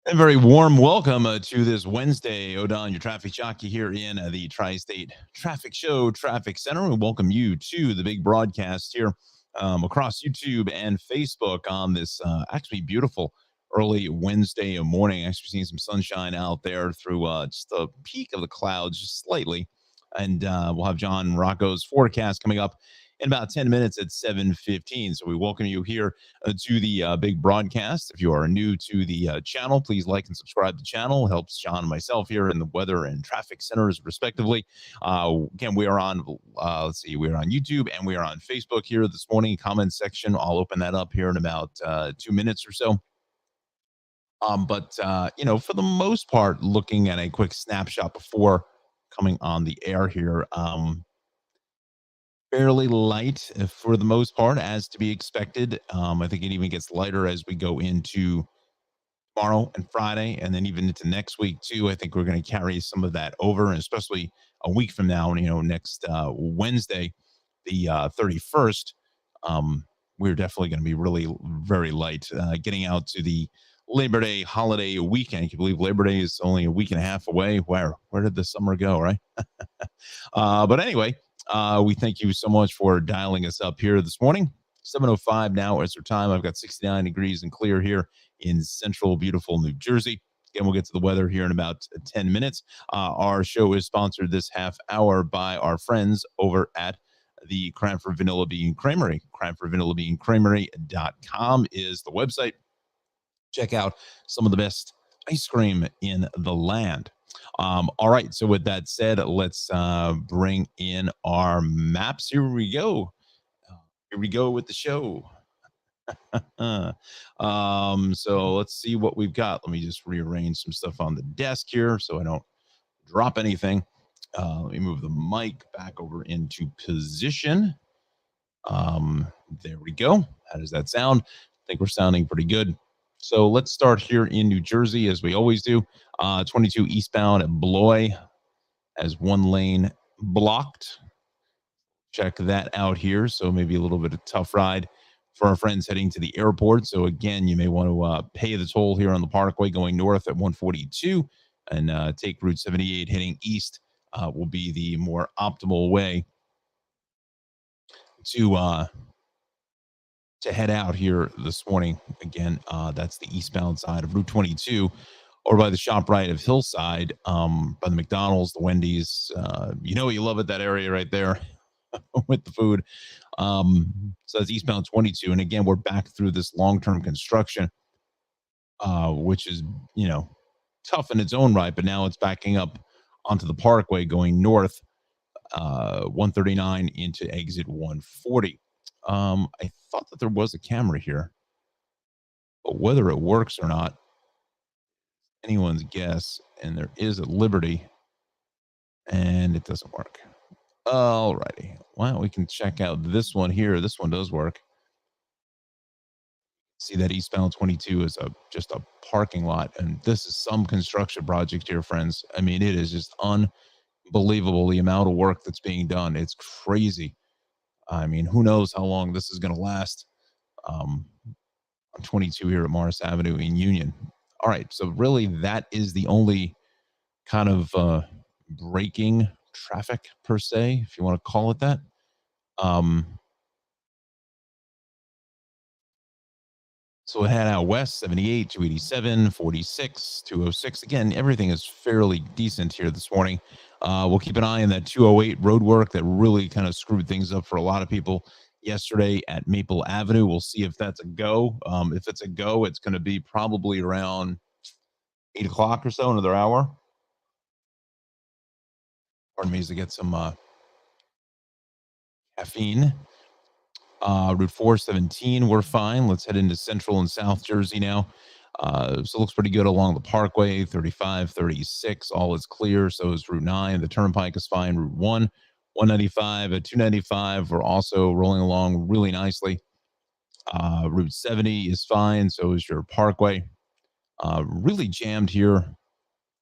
A very warm welcome to this Wednesday. Odon, your traffic jockey here in the Tri-State Traffic Show Traffic Center. We welcome you to the big broadcast here across YouTube and Facebook on this actually beautiful early Wednesday morning. Actually seeing some sunshine out there through just the peak of the clouds, just slightly. And we'll have Jon Rocco's forecast coming up in about 10 minutes at 7:15. So we welcome you here to the big broadcast. If you are new to the channel, please like and subscribe to the channel. It helps John and myself here in the weather and traffic centers, respectively. Again, we are on, we are on YouTube and we are on Facebook here this morning. Comment section. I'll open that up here in about 2 minutes or so. For the most part, looking at a quick snapshot before coming on the air here, fairly light for the most part, as to be expected. I think it even gets lighter as we go into tomorrow and Friday, and then even into next week too. I think we're going to carry some of that over, and especially a week from now, next Wednesday, the 31st. We're definitely going to be really very light getting out to the Labor Day holiday weekend. Can you believe Labor Day is only a week and a half away? Where did the summer go, right? But anyway, we thank you so much for dialing us up here this morning. 7:05 now is our time. I've got 69 degrees and clear here in central, beautiful New Jersey. Again, we'll get to the weather here in about 10 minutes. Our show is sponsored this half hour by our friends over at the Cranford Vanilla Bean Creamery. CranfordVanillaBeanCreamery.com is the website. Check out some of the best ice cream in the land. All right. So with that said, let's bring in our maps. Here we go. Here we go with the show. So let's see what we've got. Let me just rearrange some stuff on the desk here so I don't drop anything. Let me move the mic back over into position. There we go. How does that sound? I think we're sounding pretty good. So let's start here in New Jersey, as we always do. 22 eastbound at Blois as one lane blocked. Check that out here. So maybe a little bit of tough ride for our friends heading to the airport. So again, you may want to pay the toll here on the Parkway going north at 142 and take Route 78 heading east will be the more optimal way to head out here this morning. Again, that's the eastbound side of Route 22 or by the ShopRite of Hillside, by the McDonald's, the Wendy's. You love it, that area right there with the food. So that's eastbound 22. And again, we're back through this long-term construction, which is, tough in its own right, but now it's backing up onto the Parkway going north, 139 into exit 140. I thought that there was a camera here, but whether it works or not, anyone's guess. And there is at Liberty, and it doesn't work. All righty. Well, we can check out this one here. This one does work. See that eastbound 22 is just a parking lot, and this is some construction project here, friends. I mean, it is just unbelievable the amount of work that's being done. It's crazy. I mean, who knows how long this is going to last on 22 here at Morris Avenue in Union. All right, so really that is the only kind of braking traffic per se, if you want to call it that. So we head out west, 78, 287, 46, 206. Again, everything is fairly decent here this morning. We'll keep an eye on that 208 road work that really kind of screwed things up for a lot of people yesterday at Maple Avenue. We'll see if that's a go. If it's a go, it's going to be probably around 8 o'clock or so, another hour. Pardon me as I get some caffeine. Route 417, we're fine. Let's head into Central and South Jersey now. So it looks pretty good along the Parkway, 35, 36, all is clear. So is Route 9. The Turnpike is fine. Route 1, 195, 295, we're also rolling along really nicely. Route 70 is fine. So is your Parkway. Really jammed here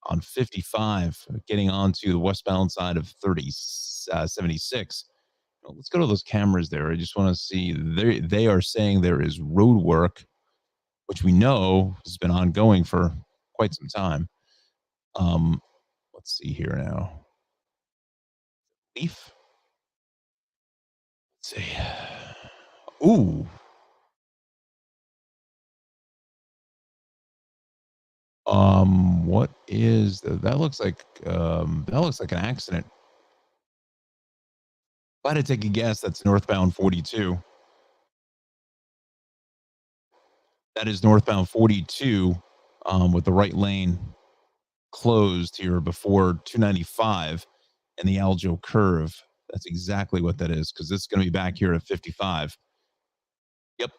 on 55, getting onto the westbound side of 76. Let's go to those cameras there. I just want to see. They are saying there is road work, which we know has been ongoing for quite some time. Um, let's see here now. Leaf. Let's see. Ooh. What is that? That looks like an accident. If I had to take a guess, that's northbound 42. That is northbound 42, with the right lane closed here before 295 and the Aljo curve. That's exactly what that is because this is going to be back here at 55. Yep.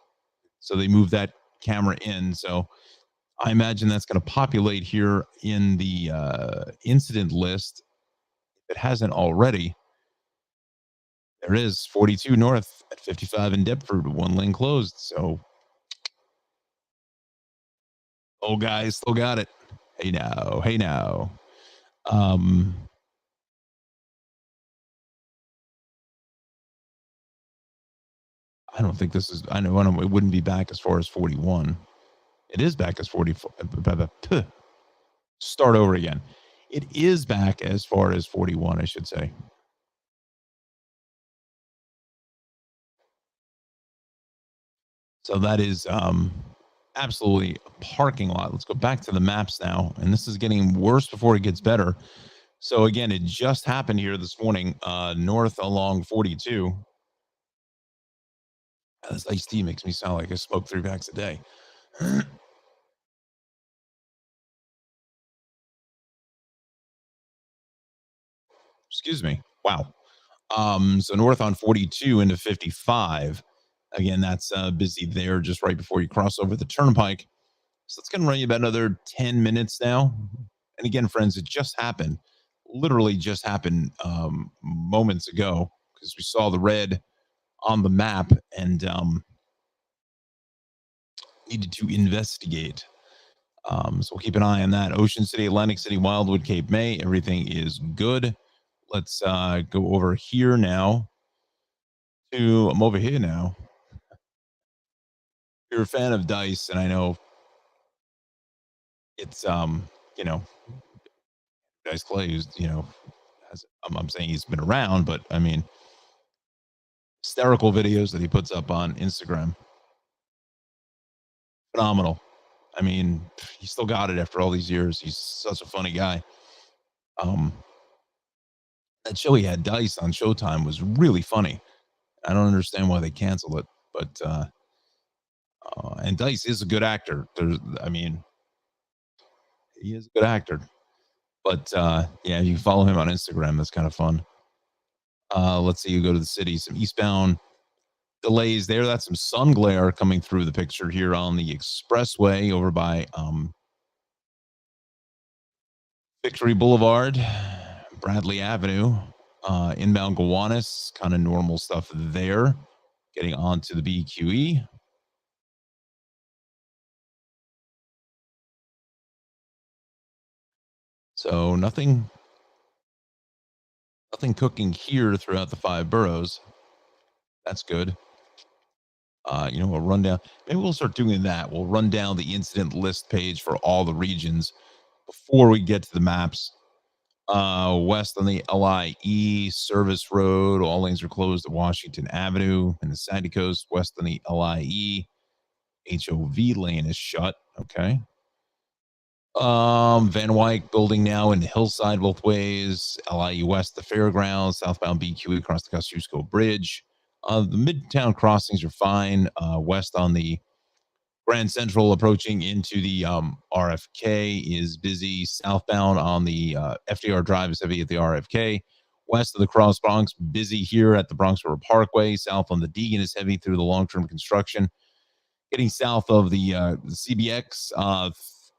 So they moved that camera in. So I imagine that's going to populate here in the incident list. If it hasn't already, there is 42 north at 55 in Deptford, one lane closed. So, oh, guys, still got it. Hey now, hey now. Um, I don't think this is. I know it wouldn't be back as far as 41. It is back as 44. Start over again. It is back as far as 41, I should say. So that is absolutely a parking lot. Let's go back to the maps now. And this is getting worse before it gets better. So again, it just happened here this morning, north along 42. This iced tea makes me sound like I smoke 3 packs a day. Excuse me. Wow. So north on 42 into 55. Again, that's busy there just right before you cross over the turnpike. So it's going to run you about another 10 minutes now. And again, friends, it just happened, literally just happened moments ago because we saw the red on the map and needed to investigate. So we'll keep an eye on that. Ocean City, Atlantic City, Wildwood, Cape May, everything is good. Let's go over here now I'm over here now. If you're a fan of Dice, and I know it's you know, Dice Clay, who's I'm saying he's been around, but I mean, hysterical videos that he puts up on Instagram, phenomenal. I mean, he still got it after all these years. He's such a funny guy. Um, that show he had Dice on Showtime was really funny. I don't understand why they canceled it, but and Dice is a good actor. I mean, he is a good actor. But yeah, you follow him on Instagram. That's kind of fun. Let's see. You go to the city. Some eastbound delays there. That's some sun glare coming through the picture here on the expressway over by Victory Boulevard, Bradley Avenue, inbound Gowanus. Kind of normal stuff there. Getting onto the BQE. So nothing cooking here throughout the 5 boroughs. That's good. We'll run down. Maybe we'll start doing that. We'll run down the incident list page for all the regions before we get to the maps. West on the LIE Service Road, all lanes are closed at Washington Avenue. In the Sandy Coast, west on the LIE, HOV lane is shut. Okay. Van Wyck building now in Hillside both ways. LIE West, the fairgrounds, southbound BQE across the Kosciuszko Bridge. The midtown crossings are fine. West on the Grand Central approaching into the RFK is busy. Southbound on the FDR Drive is heavy at the RFK. West of the Cross Bronx, busy here at the Bronx River Parkway. South on the Deegan is heavy through the long-term construction. Getting south of the CBX,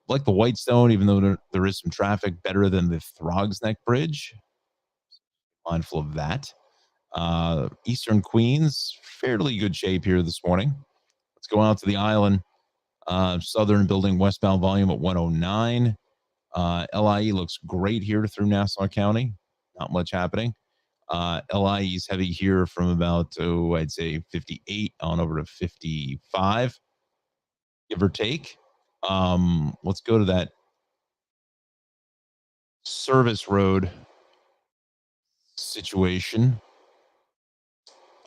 like the Whitestone, even though there is some traffic, better than the Throgs Neck Bridge. Mindful of that. Eastern Queens, fairly good shape here this morning. Let's go out to the island. Southern building westbound volume at 109. LIE looks great here through Nassau County. Not much happening. LIE is heavy here from about, I'd say 58 on over to 55, give or take. Let's go to that service road situation.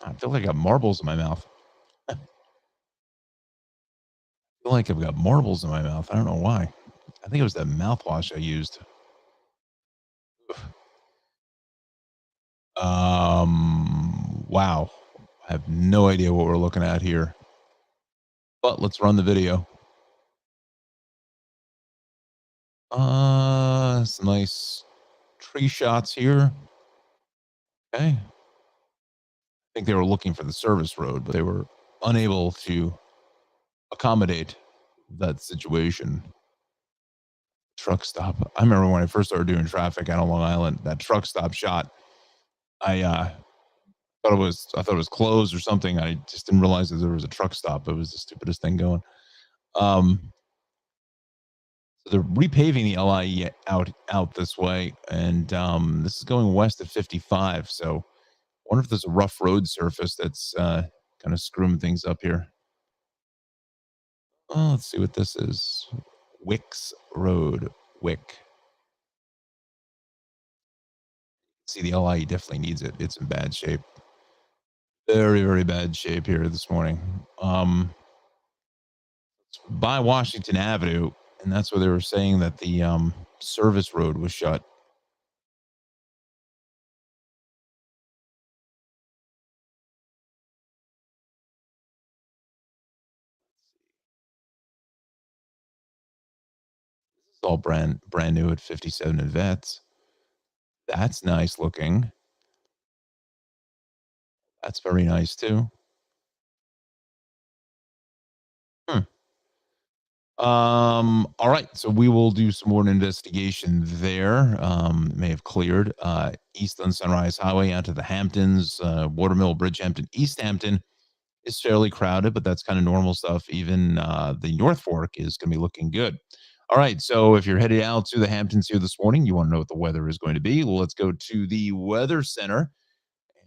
I feel like I got marbles in my mouth. I feel like I've got marbles in my mouth. I don't know why. I think it was that mouthwash I used. Wow. I have no idea what we're looking at here, but let's run the video. Some nice tree shots here. Okay. I think they were looking for the service road, but they were unable to accommodate that situation. Truck stop. I remember when I first started doing traffic out on Long Island, that truck stop shot. I I thought it was closed or something. I just didn't realize that there was a truck stop. It was the stupidest thing going. Um, so they're repaving the LIE out this way, and this is going west at 55. So I wonder if there's a rough road surface that's kind of screwing things up here. Oh, let's see what this is. Wicks Road, Wick. See, the LIE definitely needs it. It's in bad shape. Very, very bad shape here this morning. By Washington Avenue, and that's where they were saying that the service road was shut. It's all brand new at 57 and Vets. That's nice looking. That's very nice too. Hmm. All right, so we will do some more investigation there. May have cleared east on Sunrise Highway out to the Hamptons, Watermill, Bridgehampton, East Hampton is fairly crowded, but that's kind of normal stuff. Even the North Fork is going to be looking good. All right, so if you're headed out to the Hamptons here this morning, you want to know what the weather is going to be. Well, let's go to the Weather Center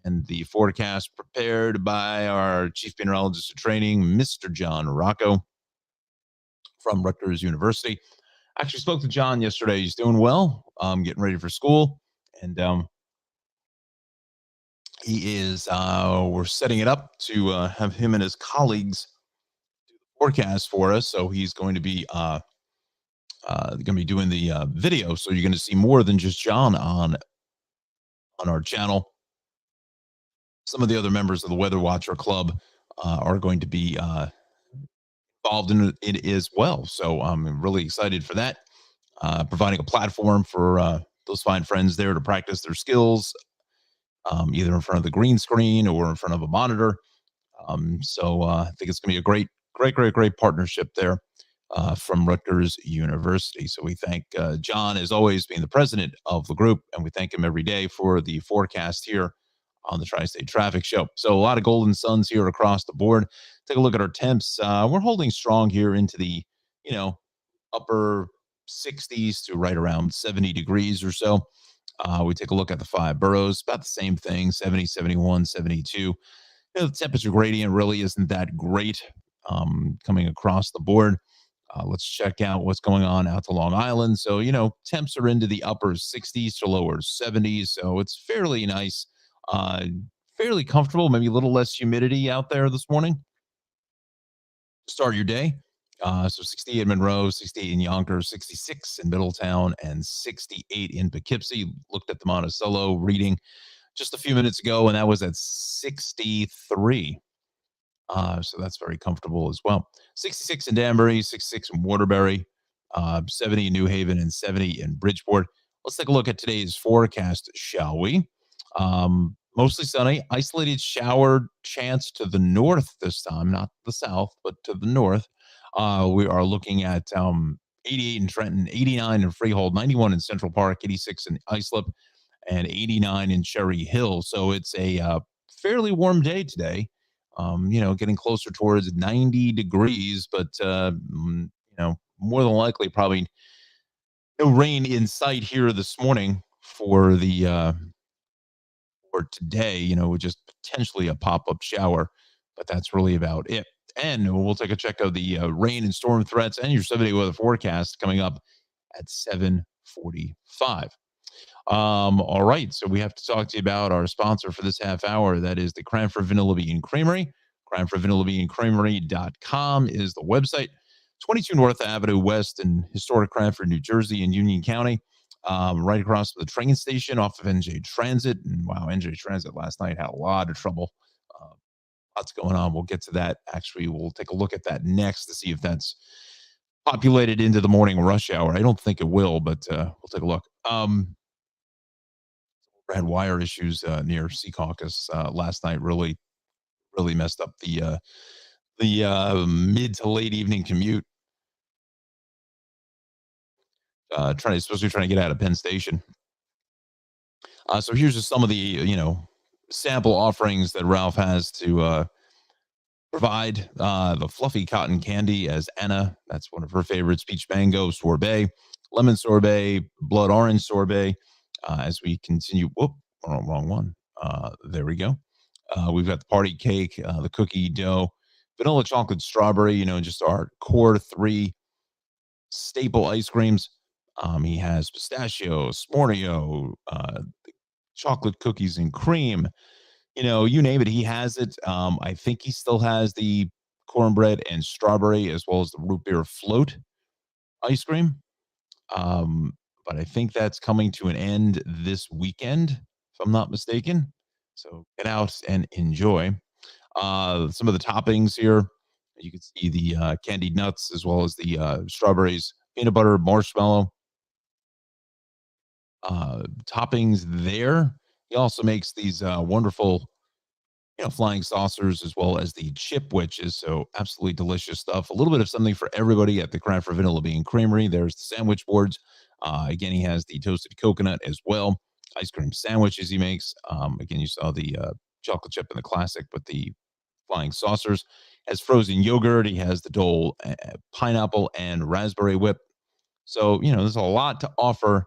and the forecast prepared by our Chief Meteorologist of Training, Mr. Jon Rocco from Rutgers University. Actually spoke to John yesterday. He's doing well, getting ready for school, and he is. We're setting it up to have him and his colleagues forecast for us. So he's going to be doing the video. So you're going to see more than just John on our channel. Some of the other members of the Weather Watcher Club are going to be involved in it as well. So I'm really excited for that. Providing a platform for those fine friends there to practice their skills, either in front of the green screen or in front of a monitor. I think it's going to be a great partnership there from Rutgers University. So we thank John, as always, being the president of the group, and we thank him every day for the forecast here on the Tri-State Traffic Show. So a lot of golden suns here across the board. Take a look at our temps. We're holding strong here into the, upper 60s to right around 70 degrees or so. We take a look at the five boroughs, about the same thing, 70, 71, 72. The temperature gradient really isn't that great coming across the board. Let's check out what's going on out to Long Island. So, temps are into the upper 60s to lower 70s. So it's fairly nice, uh, fairly comfortable, maybe a little less humidity out there this morning. Start your day. So 68 in Monroe, 68 in Yonkers, 66 in Middletown, and 68 in Poughkeepsie. Looked at the Monticello reading just a few minutes ago, and that was at 63. So that's very comfortable as well. 66 in Danbury, 66 in Waterbury, 70 in New Haven, and 70 in Bridgeport. Let's take a look at today's forecast, shall we? Mostly sunny, isolated shower chance to the north this time, not the south, but to the north. We are looking at 88 in Trenton, 89 in Freehold, 91 in Central Park, 86 in Islip, and 89 in Cherry Hill. So it's a fairly warm day today. Getting closer towards 90 degrees, but more than likely, probably no rain in sight here this morning for the for today. Just potentially a pop up shower, but that's really about it. And we'll take a check of the rain and storm threats and your 7-day weather forecast coming up at 7:45. All right. So we have to talk to you about our sponsor for this half hour. That is the Cranford Vanilla Bean Creamery. CranfordVanillaBeanCreamery.com is the website. 22 North Avenue West in historic Cranford, New Jersey, in Union County. Right across from the train station off of NJ Transit. And wow, NJ Transit last night had a lot of trouble. Uh, Lots going on. We'll get to that. Actually, we'll take a look at that next to see if that's populated into the morning rush hour. I don't think it will, but we'll take a look. Had wire issues near Secaucus last night. Really messed up the mid to late evening commute. Especially trying to get out of Penn Station. So here's just some of the sample offerings that Ralph has to provide. The fluffy cotton candy, as Anna, that's one of her favorites. Peach mango sorbet, lemon sorbet, blood orange sorbet. As we continue, whoop, wrong one. There we go. We've got the party cake, the cookie dough, vanilla chocolate strawberry, just our core three staple ice creams. He has pistachio, smornio, chocolate cookies and cream. You name it, he has it. I think he still has the cornbread and strawberry as well as the root beer float ice cream. Um, but I think that's coming to an end this weekend, if I'm not mistaken. So get out and enjoy. Some of the toppings here. You can see the candied nuts as well as the strawberries, peanut butter, marshmallow toppings there. He also makes these wonderful, flying saucers as well as the chip witches. So absolutely delicious stuff. A little bit of something for everybody at the Cranford Vanilla Bean Creamery. There's the sandwich boards. Again, he has the toasted coconut as well. Ice cream sandwiches he makes. Again, you saw the chocolate chip in the classic, but the flying saucers has frozen yogurt. He has the Dole pineapple and raspberry whip. So, there's a lot to offer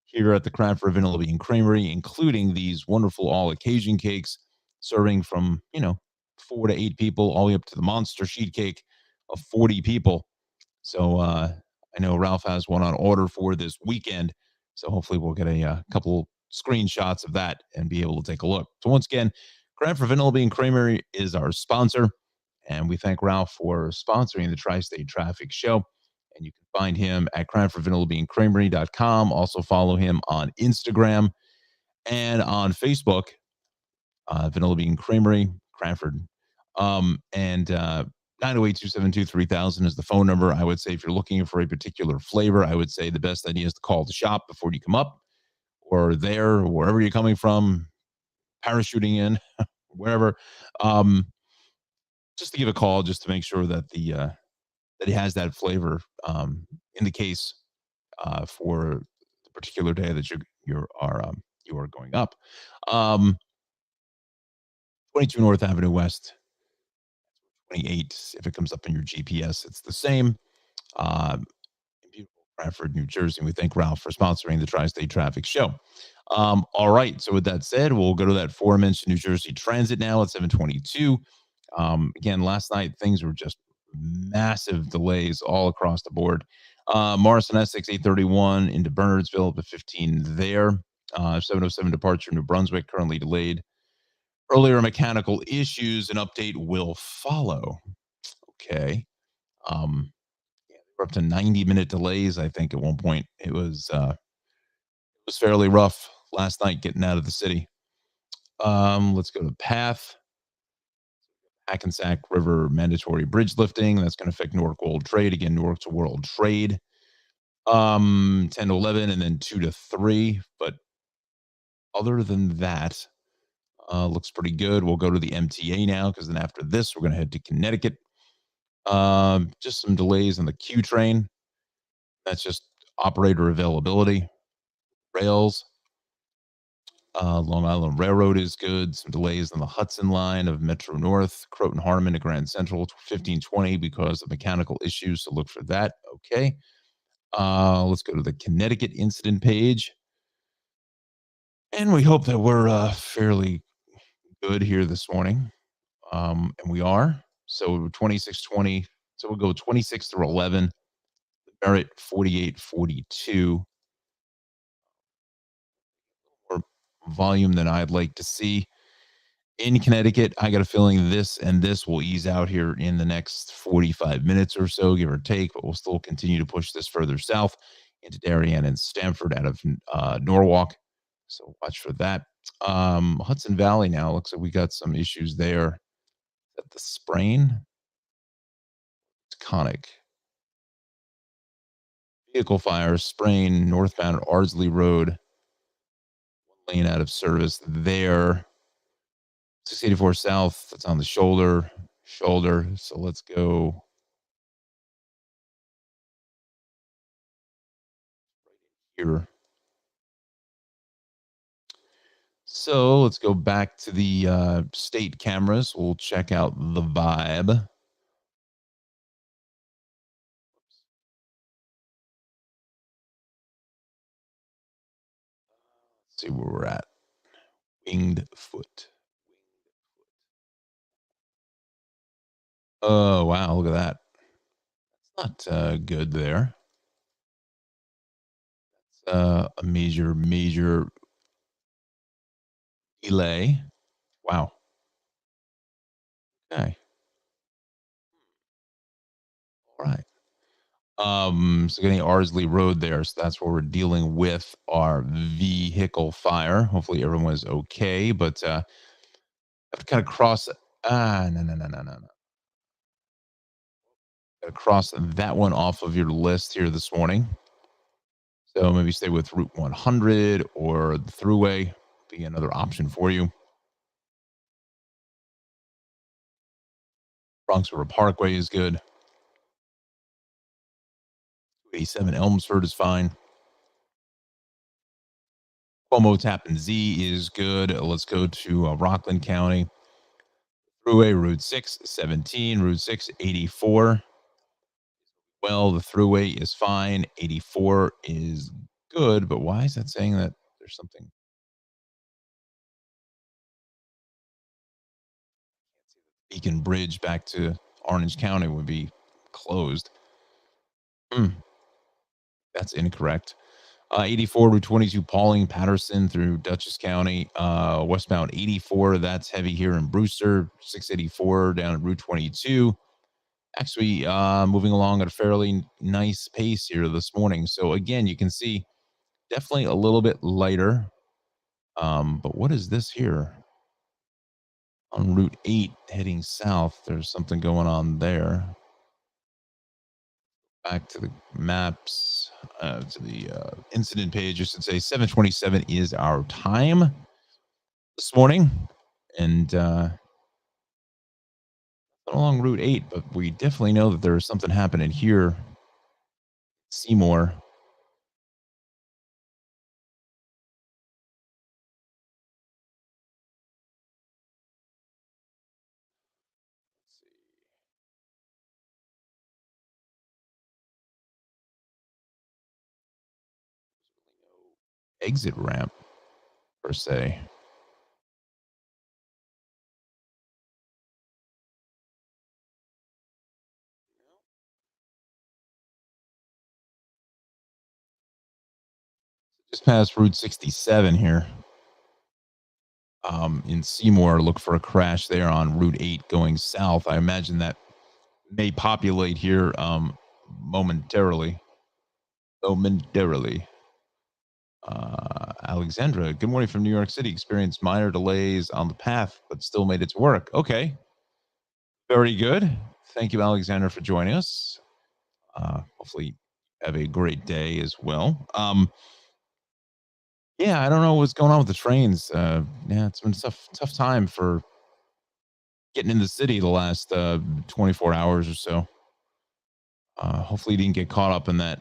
here at the Cranford Vanilla Bean Creamery, including these wonderful all occasion cakes serving from, 4 to 8 people, all the way up to the monster sheet cake of 40 people. So, I know Ralph has one on order for this weekend. So hopefully we'll get a couple screenshots of that and be able to take a look. So once again, Cranford Vanilla Bean Creamery is our sponsor. And we thank Ralph for sponsoring the Tri-State Traffic Show. And you can find him at CranfordVanillaBeanCreamery.com. Also follow him on Instagram and on Facebook, Vanilla Bean Creamery, Cranford. And 908-272-3000 is the phone number. I would say if you're looking for a particular flavor, I would say the best idea is to call the shop before you come up or there, wherever you're coming from, parachuting in, wherever. Um, just to give a call, just to make sure that that he has that flavor in the case for the particular day that you are going up. Um, 22 North Avenue West, 28. If it comes up in your GPS, it's the same. In beautiful Bradford, New Jersey. We thank Ralph for sponsoring the Tri-State Traffic Show. All right. So with that said, we'll go to that aforementioned New Jersey Transit now at 722. Again, last night things were just massive delays all across the board. Morrison Essex 831 into Bernardsville up to 15 there. 707 departure New Brunswick currently delayed. Earlier mechanical issues, an update will follow. Okay. We're up to 90-minute delays, I think, at one point. It was fairly rough last night getting out of the city. Let's go to Path. Hackensack River mandatory bridge lifting. That's going to affect Newark World Trade. Again, Newark's a World Trade. 10 to 11 and then 2 to 3. But other than that, looks pretty good. We'll go to the MTA now because then after this, we're going to head to Connecticut. Just some delays on the Q train. That's just operator availability. Rails. Long Island Railroad is good. Some delays on the Hudson line of Metro North, Croton Harmon to Grand Central, 1520 because of mechanical issues. So look for that. Okay. Let's go to the Connecticut incident page. And we hope that we're fairly good here this morning. And we are. So 2620. So we'll go 26 through 11. Barrett 4842. volume than I'd like to see. In Connecticut, I got a feeling this and this will ease out here in the next 45 minutes or so, give or take, but we'll still continue to push this further south into Darien and Stamford out of Norwalk. So watch for that. Hudson Valley now looks like we got some issues there. At the sprain, it's conic. Vehicle fire, sprain, northbound Ardsley Road, lane out of service there. 684 south, that's on the shoulder. So let's go here. So let's go back to the state cameras. We'll check out the vibe. Let's see where we're at. Winged foot. Oh, wow. Look at that. Not good there. A major delay. Wow. Okay. All right. So getting Ardsley Road there. So that's where we're dealing with our vehicle fire. Hopefully everyone was okay, but have to kind of cross. No. Gotta cross that one off of your list here this morning. So maybe stay with Route 100 or the Thruway, be another option for you. Bronx River Parkway is good. 87 Elmsford is fine. Cuomo Tappan Z is good. Let's go to Rockland County. Thruway, Route 617, Route 684. Well, the Thruway is fine. 84 is good, but why is that saying that there's something? Beacon Bridge back to Orange County would be closed. Hmm, that's incorrect. 84 Route 22, Pauling, Patterson through Dutchess County. Westbound 84, that's heavy here in Brewster. 684 down at Route 22. Actually, moving along at a fairly nice pace here this morning. So again, you can see definitely a little bit lighter. But what is this here? On Route 8 heading south, there's something going on there. Back to the maps, to the incident page, I should say 7:27 is our time this morning. And along Route 8, but we definitely know that there's something happening here. Seymour. Exit ramp, per se. Just past Route 67 here. In Seymour, look for a crash there on Route 8 going south. I imagine that may populate here momentarily. Momentarily. Alexandra, good morning from New York City. Experienced minor delays on the path, but still made it to work. Okay, very good. Thank you, Alexandra, for joining us. Hopefully, have a great day as well. Yeah, I don't know what's going on with the trains. Yeah, it's been a tough time for getting in the city the last 24 hours or so. Hopefully, you didn't get caught up in that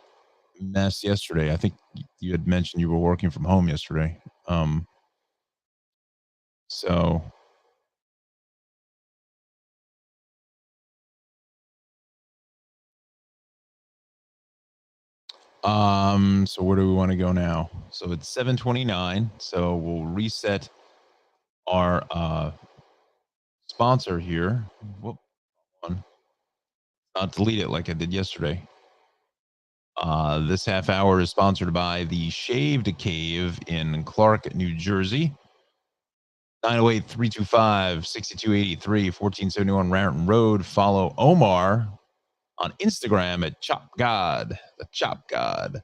mess yesterday. I think you had mentioned you were working from home yesterday. So so where do we want to go now? So it's 7:29. So we'll reset our sponsor here. Whoop, one. Not delete it like I did yesterday. This half hour is sponsored by the Shaved Cave in Clark, New Jersey. 908 325 6283 1471 Raritan Road. Follow Omar on Instagram at Chop God, the Chop God.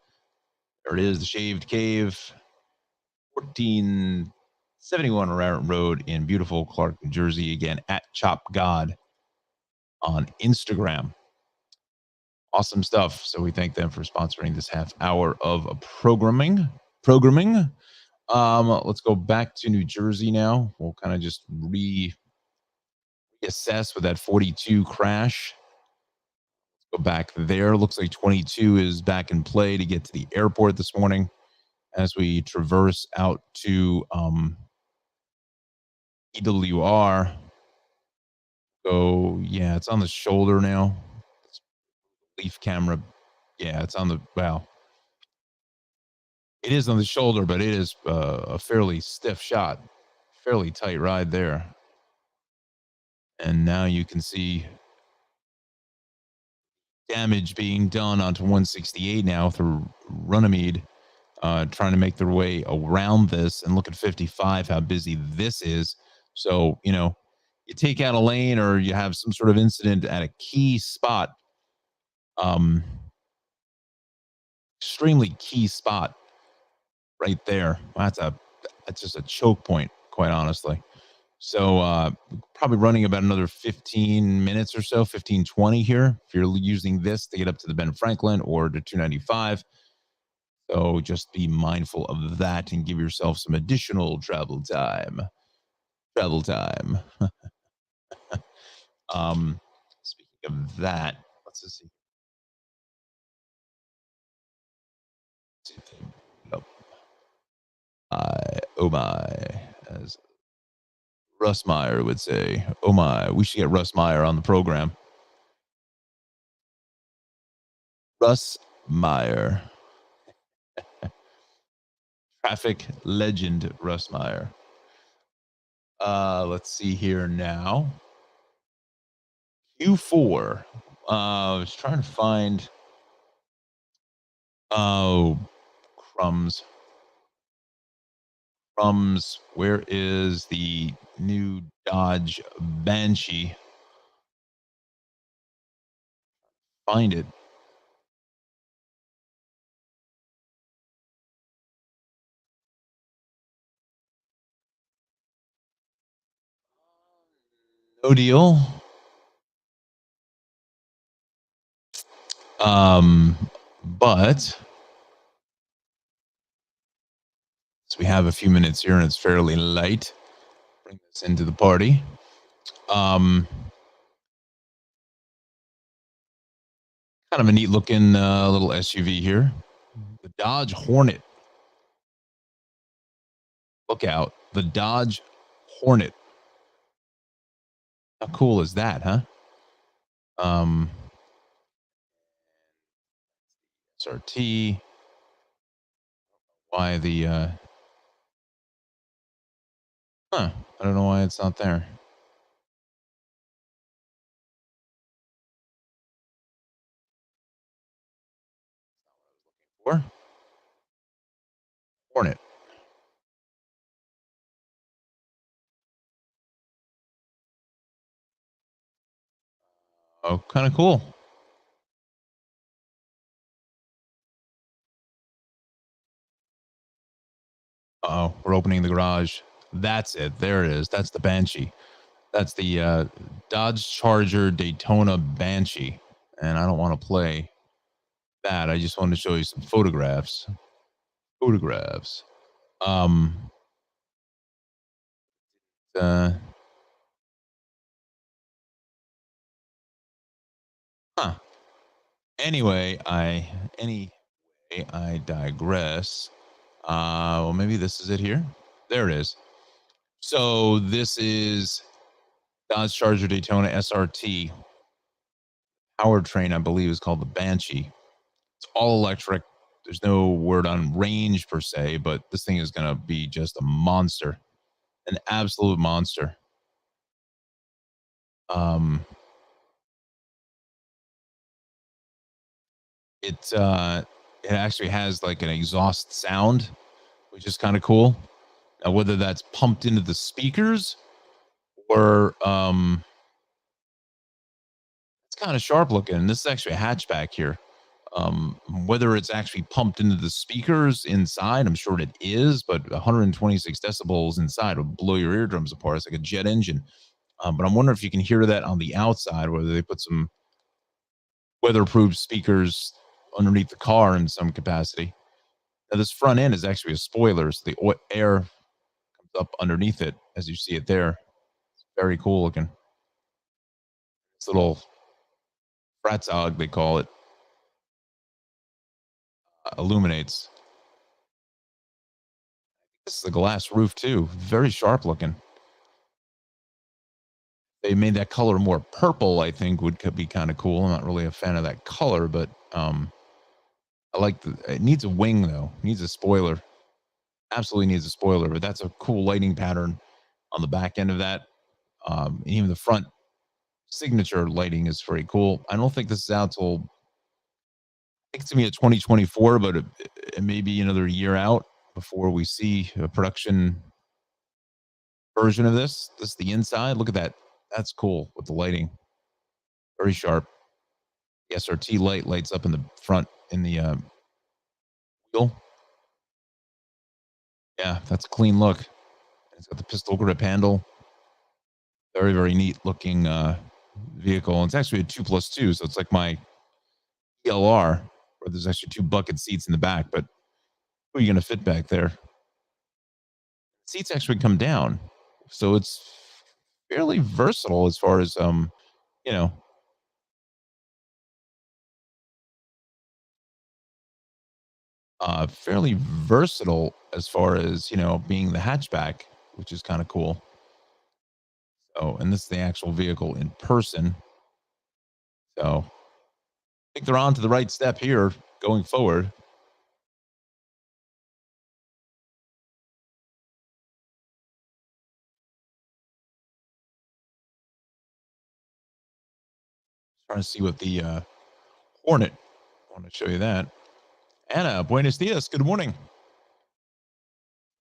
There it is, the Shaved Cave, 1471 Raritan Road in beautiful Clark, New Jersey. Again, at Chop God on Instagram. Awesome stuff. So we thank them for sponsoring this half hour of programming. Programming. Let's go back to New Jersey now. We'll kind of just reassess with that 42 crash. Go back there. Looks like 22 is back in play to get to the airport this morning as we traverse out to EWR. So yeah, it's on the shoulder now. Leaf camera. Yeah, it's on the well. It is on the shoulder, but it is a fairly stiff shot, fairly tight ride there. And now you can see damage being done onto 168 now through Runnymede, trying to make their way around this. And look at 55, how busy this is. So, you take out a lane or you have some sort of incident at a key spot, um, extremely key spot right there. That's just a choke point, quite honestly. So probably running about another 15 minutes or so, 15 20 here. If you're using this to get up to the Ben Franklin or to 295. So just be mindful of that and give yourself some additional travel time. Travel time. um, Speaking of that, let's just see. Oh, oh my, as Russ Meyer would say. Oh my, we should get Russ Meyer on the program. Russ Meyer. Traffic legend Russ Meyer. Let's see here now. Q4. I was trying to find. Oh, crumbs. Crumbs. Where is the new Dodge Banshee? Find it. No deal. But so we have a few minutes here and it's fairly light. Bring this into the party. Kind of a neat looking little SUV here. The Dodge Hornet. Look out. The Dodge Hornet. How cool is that, huh? Um, SRT. Why the I don't know why it's not there. Or Hornet. Oh, kind of cool. Oh, we're opening the garage. That's it. There it is. That's the Banshee. That's the Dodge Charger Daytona Banshee. And I don't want to play that. I just wanted to show you some photographs. Photographs. Um uh huh. Anyway, I digress. Well, maybe this is it here. There it is. So this is Dodge Charger Daytona SRT powertrain, I believe, is called the Banshee. It's all electric. There's no word on range per se, but this thing is going to be just a monster, an absolute monster. Um, It, it actually has, like, an exhaust sound, which is kinda cool. Now whether that's pumped into the speakers or, it's kinda sharp looking. This is actually a hatchback here. Whether it's actually pumped into the speakers inside, I'm sure it is, but 126 decibels inside would blow your eardrums apart. It's like a jet engine. But I'm wondering if you can hear that on the outside, whether they put some weatherproof speakers underneath the car in some capacity. Now, this front end is actually a spoiler, so the air comes up underneath it as you see it there. Very cool looking. This little fratzog, they call it, illuminates. This is a glass roof too, very sharp looking. They made that color more purple, I think would could be kind of cool. I'm not really a fan of that color, but I like the it needs a wing though. It needs a spoiler. Absolutely needs a spoiler, but that's a cool lighting pattern on the back end of that. And even the front signature lighting is very cool. I don't think this is out till I think it's gonna be a 2024, but it may be another year out before we see a production version of this. This is the inside. Look at that. That's cool with the lighting. Very sharp. The SRT light lights up in the front in the wheel. Yeah, that's a clean look. It's got the pistol grip handle. Very, very neat looking vehicle. And it's actually a 2+2, so it's like my ELR, where there's actually two bucket seats in the back. But who are you going to fit back there? Seats actually come down, so it's fairly versatile as far as you know, fairly versatile as far as being the hatchback, which is kind of cool. So, and this is the actual vehicle in person. So, I think they're on to the right step here going forward. Trying to see what the Hornet. I want to show you that. Anna, buenos dias. Good morning.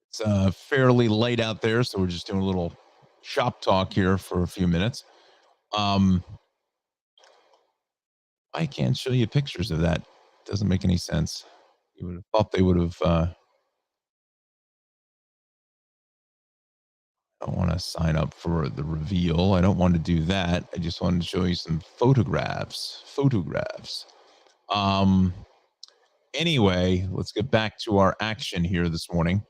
It's fairly late out there, so we're just doing a little shop talk here for a few minutes. Um, I can't show you pictures of that. Doesn't make any sense. You would have thought they would have. I don't want to sign up for the reveal. I don't want to do that. I just wanted to show you some photographs. Photographs. Um. Anyway, let's get back to our action here this morning.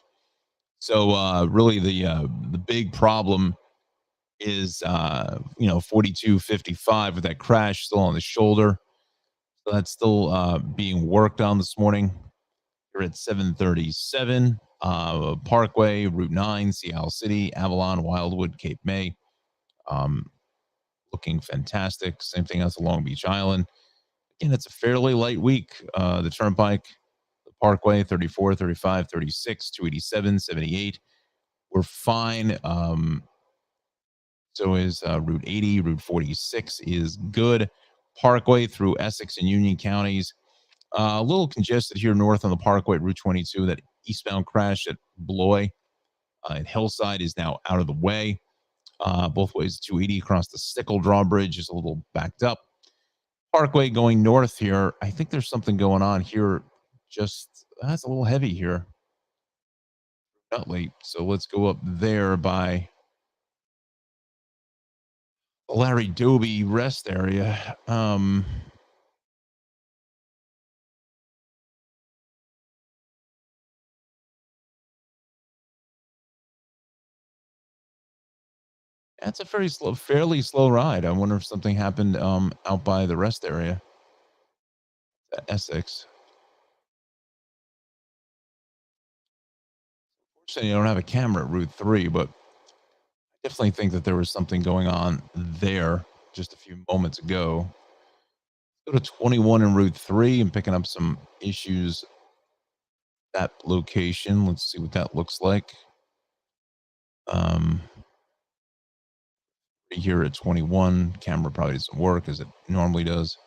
So, really, the big problem is 4255 with that crash still on the shoulder. So that's still being worked on this morning. You're at 737 Parkway, Route 9, Seattle City, Avalon, Wildwood, Cape May. Um, Looking fantastic. Same thing else along Beach Island. Again, it's a fairly light week. The Turnpike, the Parkway, 34, 35, 36, 287, 78. We're fine. So is Route 80, Route 46 is good. Parkway through Essex and Union counties. A little congested here north on the Parkway at Route 22. That eastbound crash at Blois and Hillside is now out of the way. Both ways, 280 across the Stickle Drawbridge is a little backed up. Parkway going north here. I think there's something going on here. Just that's a little heavy here. Not late. So let's go up there by Larry Doby rest area. That's a fairly slow ride. I wonder if something happened out by the rest area, Essex. Fortunately, I don't have a camera at Route 3, but I definitely think that there was something going on there just a few moments ago. Go to 21 and Route 3 and picking up some issues that location. Let's see what that looks like. Um, here at 21, camera probably doesn't work as it normally does.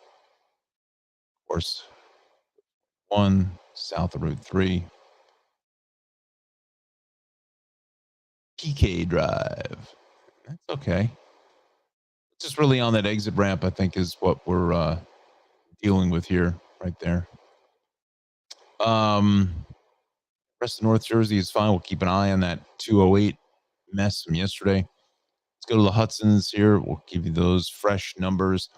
Of course. 1 south of Route 3, PK Drive. That's okay. Just really on that exit ramp, I think, is what we're dealing with here, right there. Rest of North Jersey is fine. We'll keep an eye on that 208 mess from yesterday. Let's go to the Hudsons here. We'll give you those fresh numbers.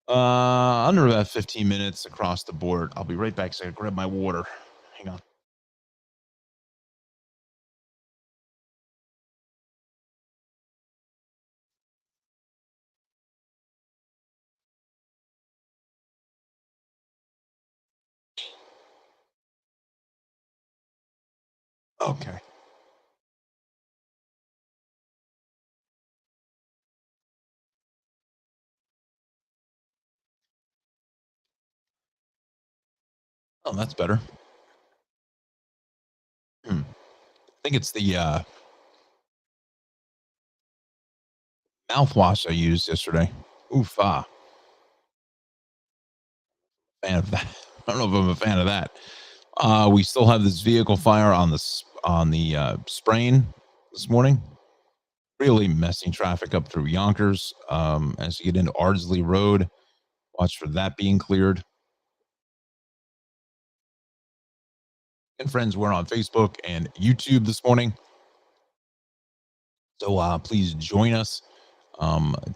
Under about 15 minutes across the board. I'll be right back. So I gotta grab my water. Hang on. Okay. Oh, that's better. I think it's the mouthwash I used yesterday. Oof, fan of that. I don't know if I'm a fan of that. We still have this vehicle fire on the sprain this morning. Really messing traffic up through Yonkers. As you get into Ardsley Road, watch for that being cleared. And friends, we're on Facebook and YouTube this morning. So please join us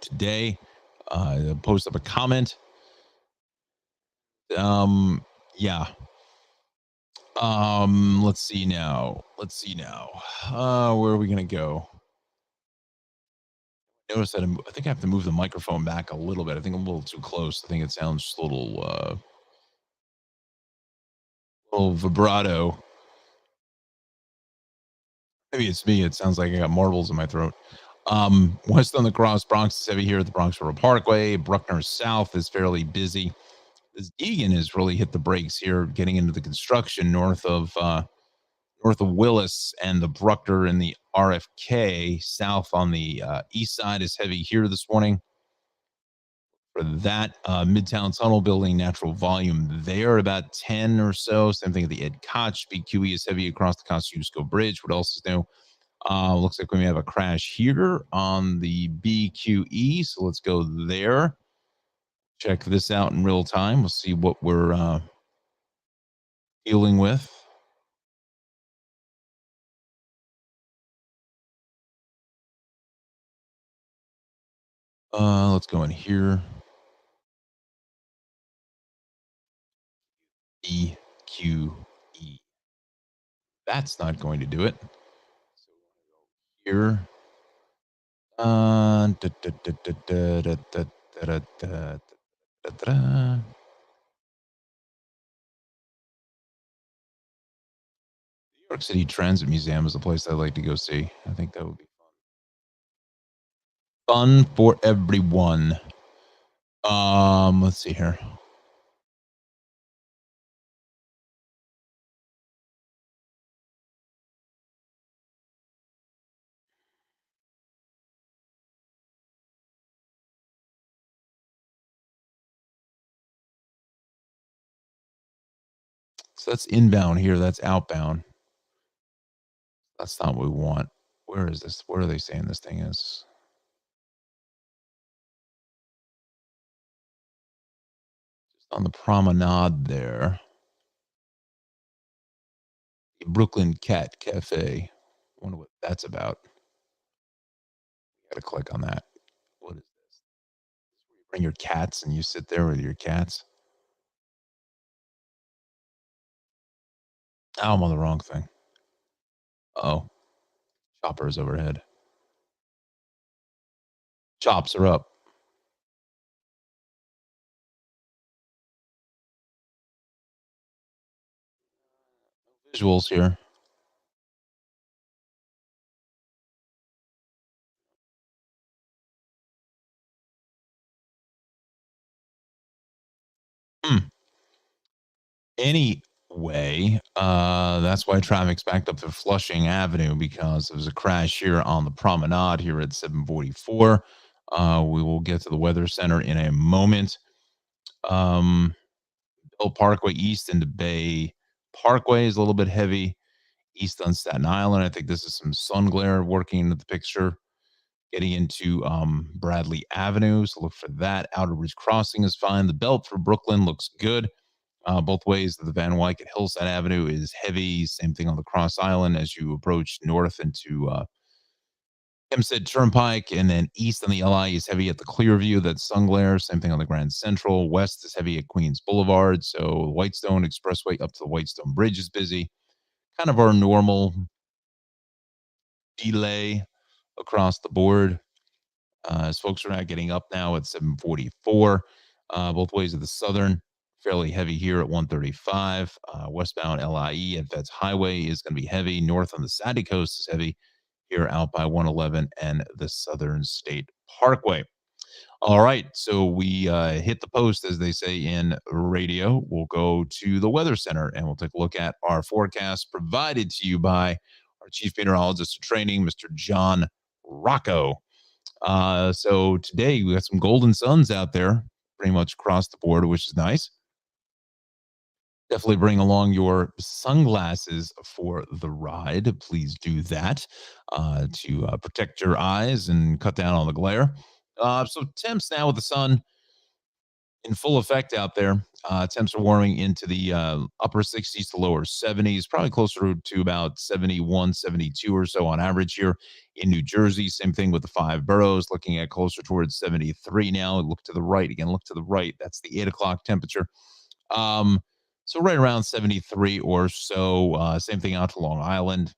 today. Post up a comment. Yeah. Let's see now. Where are we gonna go? Notice that I think I have to move the microphone back a little bit. I think I'm a little too close. I think it sounds just a little vibrato. Maybe it's me. It sounds like I got marbles in my throat. West on the Cross, Bronx is heavy here at the Bronx River Parkway. Bruckner South is fairly busy. This Egan has really hit the brakes here, getting into the construction north of Willis and the Bruckner and the RFK. South on the east side is heavy here this morning. For that Midtown Tunnel building, natural volume there about 10 or so. Same thing at the Ed Koch. BQE is heavy across the Kosciuszko Bridge. What else is new? Looks like we may have a crash here on the BQE. So let's go there. Check this out in real time. We'll see what we're dealing with. Let's go in here. BQE. That's not going to do it. So here. Da, da, da, da, da, da, da, da, da, da, da. New York City Transit Museum is a place I'd like to go see. I think that would be fun for everyone. Let's see here. So that's inbound here. That's outbound. That's not what we want. Where is this? Where are they saying this thing is? Just on the promenade there. The Brooklyn Cat Cafe. Wonder what that's about. Gotta click on that. What is this? You bring your cats and you sit there with your cats. Oh, I'm on the wrong thing. Oh, choppers overhead. Chops are up. Visuals here. Hmm. Anyway, that's why traffic's backed up to Flushing Avenue because there was a crash here on the promenade here at 744. We will get to the weather center in a moment. Um, Bill Parkway east into Bay Parkway is a little bit heavy. East on Staten Island, I think this is some sun glare working into the picture. Getting into Bradley Avenue, so look for that. Outer Ridge Crossing is fine. The belt for Brooklyn looks good. Both ways the Van Wyck at Hillside Avenue is heavy. Same thing on the Cross Island as you approach north into Hempstead Turnpike, and then east on the LI is heavy at the Clearview. That's sun glare. Same thing on the Grand Central. West is heavy at Queens Boulevard. So Whitestone Expressway up to the Whitestone Bridge is busy. Kind of our normal delay across the board. As folks are not getting up now at 744. Both ways of the Southern, fairly heavy here at 135. Westbound LIE at Vets Highway is going to be heavy. North on the Sandy Coast is heavy here out by 111 and the Southern State Parkway. All right, so we hit the post, as they say in radio. We'll go to the Weather Center and we'll take a look at our forecast provided to you by our Chief Meteorologist of Training, Mr. Jon Rocco. So today we got some golden suns out there pretty much across the board, which is nice. Definitely bring along your sunglasses for the ride. Please do that to protect your eyes and cut down on the glare. So temps now with the sun in full effect out there. Temps are warming into the upper 60s to lower 70s, probably closer to about 71, 72 or so on average here in New Jersey. Same thing with the five boroughs, looking at closer towards 73 now. Look to the right again, look to the right. That's the 8 o'clock temperature. Um, so right around 73 or so. Same thing out to Long Island,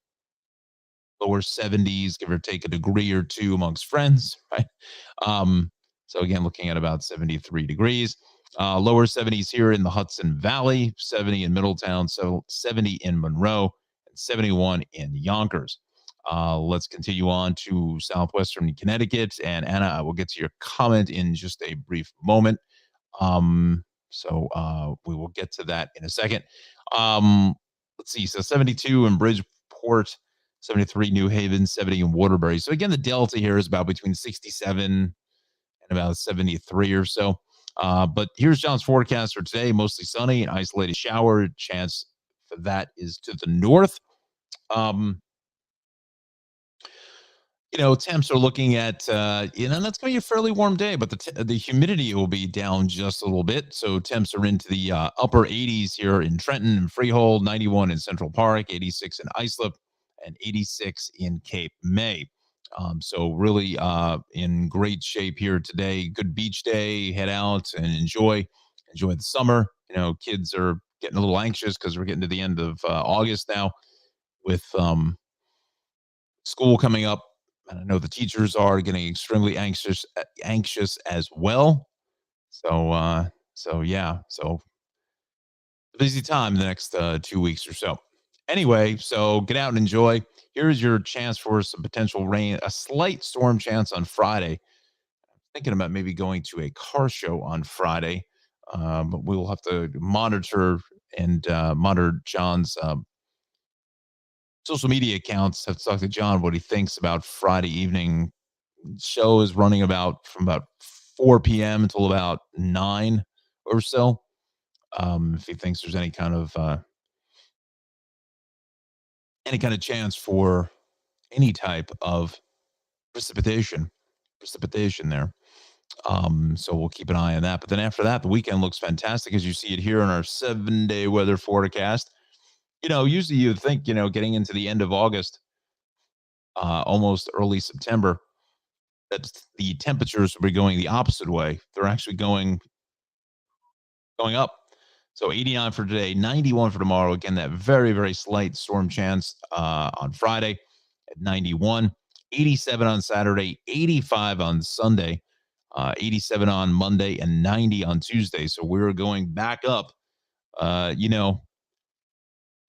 lower 70s, give or take a degree or two amongst friends, right? Um, so again, looking at about 73 degrees. Lower 70s here in the Hudson Valley, 70 in Middletown, so 70 in Monroe, and 71 in Yonkers. Let's continue on to southwestern Connecticut. And Anna, I will get to your comment in just a brief moment. We will get to that in a second. Let's see. So 72 in Bridgeport, 73 New Haven, 70 in Waterbury. So again, the delta here is about between 67 and about 73 or so. But here's John's forecast for today. Mostly sunny, an isolated shower. Chance for that is to the north. Um, Temps are looking at, that's going to be a fairly warm day, but the humidity will be down just a little bit. So temps are into the upper 80s here in Trenton and Freehold, 91 in Central Park, 86 in Islip, and 86 in Cape May. So really in great shape here today. Good beach day. Head out and enjoy the summer. Kids are getting a little anxious because we're getting to the end of August now with school coming up. And I know the teachers are getting extremely anxious as well. So yeah, so busy time the next 2 weeks or so. Anyway, so get out and enjoy. Here's your chance for some potential rain, a slight storm chance on Friday. Thinking about maybe going to a car show on Friday, but we will have to monitor John's social media accounts. Have to talk to John what he thinks about Friday evening. Show is running about from about 4 p.m. until about 9 or so. If he thinks there's any kind of chance for any type of precipitation, precipitation there. So we'll keep an eye on that. But then after that, the weekend looks fantastic as you see it here in our 7-day weather forecast. Usually you'd think, getting into the end of August, almost early September, that the temperatures will be going the opposite way. They're actually going up. So 89 for today, 91 for tomorrow. Again, that very, very slight storm chance on Friday at 91, 87 on Saturday, 85 on Sunday, 87 on Monday, and 90 on Tuesday. So we're going back up. Uh, you know,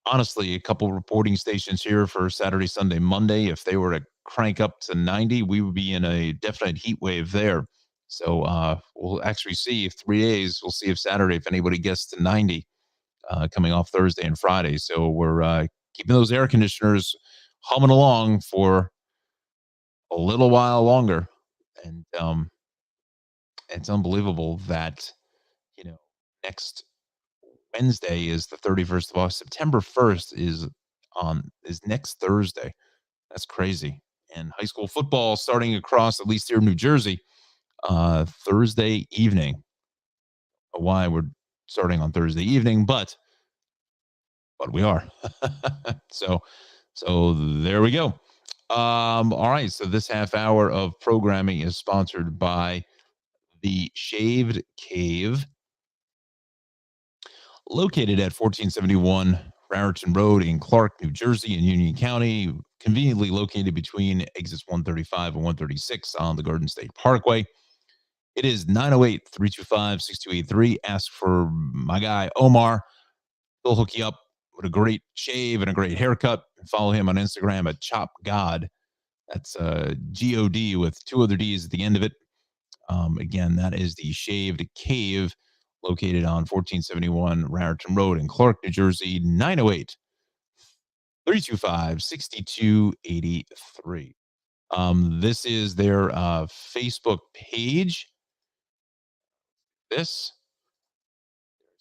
Honestly, a couple reporting stations here for Saturday, Sunday, Monday, if they were to crank up to 90, we would be in a definite heat wave there. So we'll actually see if 3 days, we'll see if Saturday, if anybody gets to 90 coming off Thursday and Friday. So we're keeping those air conditioners humming along for a little while longer. And it's unbelievable that, you know, next Wednesday is the 31st of August. September 1st is next Thursday. That's crazy. And high school football starting across, at least here in New Jersey, Thursday evening. Why we're starting on Thursday evening, but we are. so so there we go. All right. So this half hour of programming is sponsored by the Shaved Cave, located at 1471 Raritan Road in Clark, New Jersey, in Union County, conveniently located between exits 135 and 136 on the Garden State Parkway. It is 908 325 6283. Ask for my guy, Omar. He'll hook you up with a great shave and a great haircut. Follow him on Instagram at Chop God. That's God with two other D's at the end of it. Again, that is the Shaved Cave, located on 1471 Raritan Road in Clark, New Jersey, 908 325 6283. This is their Facebook page. This,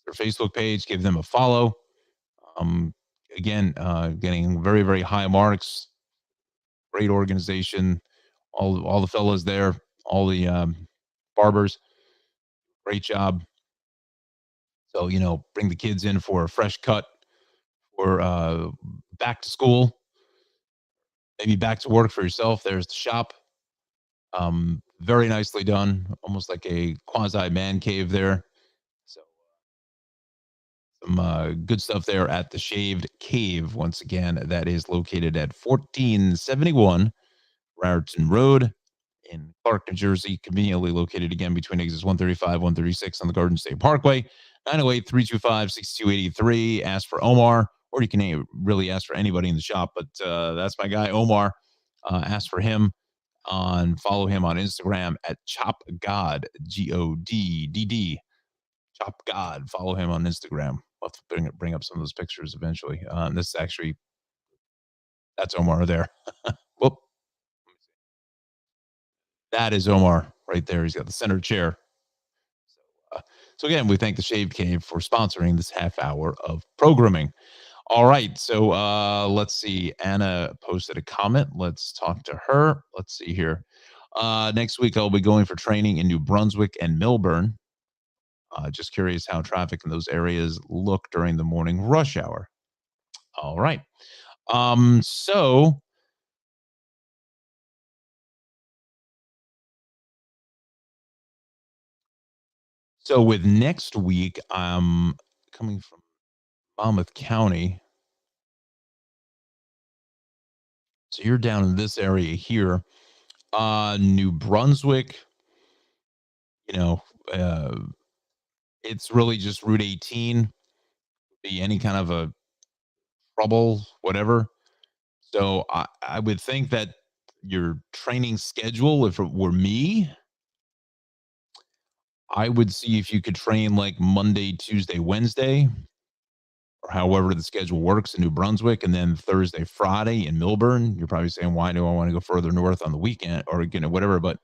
their Facebook page, give them a follow. Um, Again, getting very, very high marks. Great organization. All the fellas there, all the barbers, great job. So, bring the kids in for a fresh cut or back to school, maybe back to work for yourself. There's the shop. Very nicely done, almost like a quasi man cave there. So some good stuff there at the Shaved Cave. Once again, that is located at 1471 Raritan Road in Clark, New Jersey, conveniently located again between exits 135, 136 on the Garden State Parkway. 908 325 6283. Ask for Omar, or you can really ask for anybody in the shop, but that's my guy, Omar. Ask for him follow him on Instagram at Chop God, GODDD. Chop God. Follow him on Instagram. I'll have to bring up some of those pictures eventually. This actually, that's Omar there. Whoop. That is Omar right there. He's got the center chair. So again, we thank the Shaved Cave for sponsoring this half hour of programming. All right, so let's see. Anna posted a comment. Let's talk to her. Let's see here. Next week, I'll be going for training in New Brunswick and Millburn. Just curious how traffic in those areas look during the morning rush hour. All right. So with next week, I'm coming from Monmouth County. So you're down in this area here. New Brunswick, you know, uh, it's really just Route 18, be any kind of a trouble, whatever. So I would think that your training schedule, if it were me, I would see if you could train like Monday, Tuesday, Wednesday, or however the schedule works in New Brunswick, and then Thursday, Friday in Millburn. You're probably saying, why do I want to go further north on the weekend or whatever? But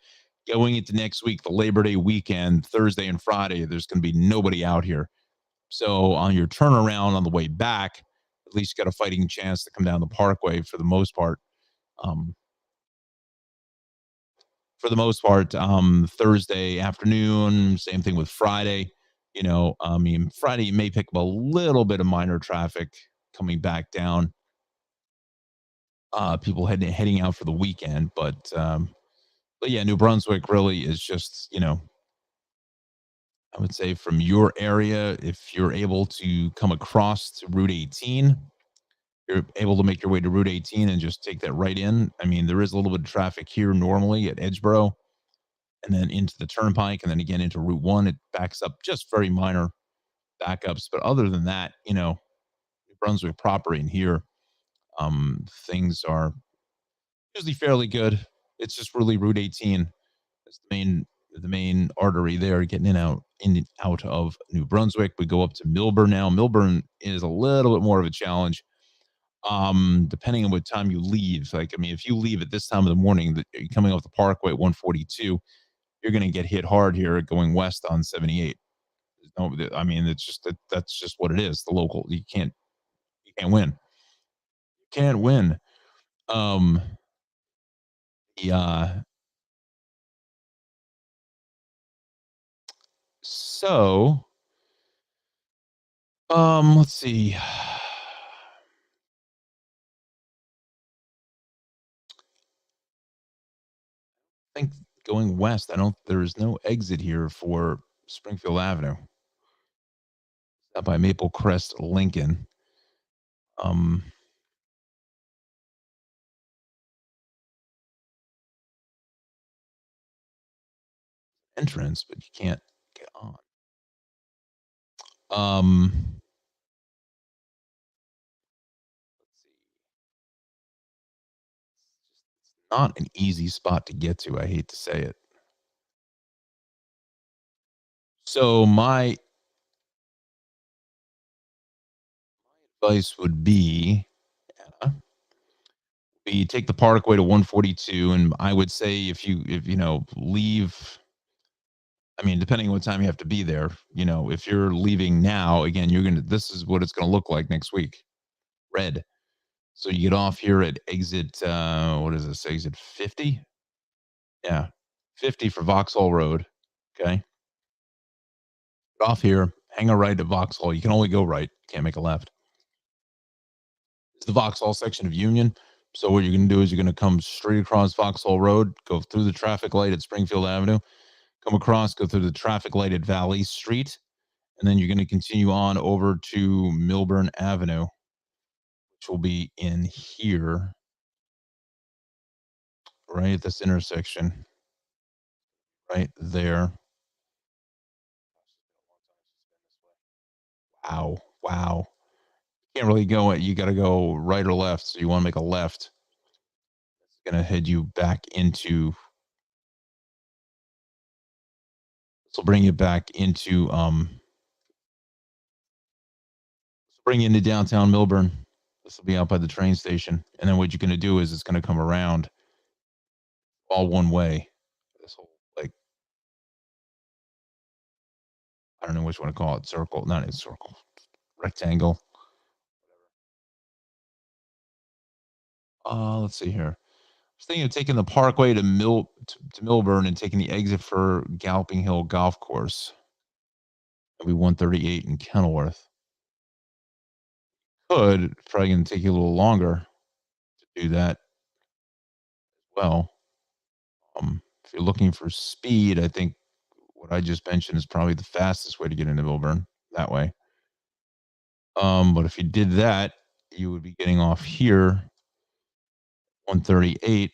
going into next week, the Labor Day weekend, Thursday and Friday, there's going to be nobody out here. So on your turnaround on the way back, at least you got a fighting chance to come down the parkway for the most part. Um, Thursday afternoon, same thing with Friday. I mean, Friday you may pick up a little bit of minor traffic coming back down. People heading out for the weekend, but yeah, New Brunswick really is just, I would say from your area, if you're able to come across to Route 18, you're able to make your way to Route 18 and just take that right in. I mean, there is a little bit of traffic here normally at Edgeboro and then into the turnpike and then again into Route 1. It backs up, just very minor backups. But other than that, New Brunswick proper in here, things are usually fairly good. It's just really Route 18. It's the main artery there, getting in and out of New Brunswick. We go up to Millburn now. Millburn is a little bit more of a challenge. Depending on what time you leave. Like, I mean, if you leave at this time of the morning, coming off the Parkway at 142, you're going to get hit hard here going west on 78. No, I mean, it's just that's just what it is. The local, you can't win. Can't win. Um, yeah. So, let's see. I think going west, I don't. There is no exit here for Springfield Avenue. Up by Maple Crest, Lincoln. Um, entrance, but you can't get on. Um, not an easy spot to get to. I hate to say it. So my advice would uh, be take the Parkway to 142, and I would say if you know leave. I mean, depending on what time you have to be there, if you're leaving now, again, you're gonna. This is what it's gonna look like next week. Red. So you get off here at exit. What is this? Exit 50. Yeah, 50 for Vauxhall Road. Okay, get off here. Hang a right at Vauxhall. You can only go right. Can't make a left. It's the Vauxhall section of Union. So what you're going to do is you're going to come straight across Vauxhall Road, go through the traffic light at Springfield Avenue, come across, go through the traffic light at Valley Street, and then you're going to continue on over to Milburn Avenue, which will be in here, right at this intersection, right there. Wow, wow. Can't really go. You got to go right or left. So you want to make a left. It's going to head you back into. This will bring you back into bring you into downtown Milburn. This will be out by the train station. And then what you're going to do is it's going to come around all one way. This whole, like, I don't know which one to call it. Circle, not a circle, rectangle. Let's see here. I was thinking of taking the Parkway to Milburn and taking the exit for Galloping Hill Golf Course. That'll be 138 in Kenilworth. It's probably going to take you a little longer to do that. Well, if you're looking for speed, I think what I just mentioned is probably the fastest way to get into Milburn that way. But if you did that, you would be getting off here, 138,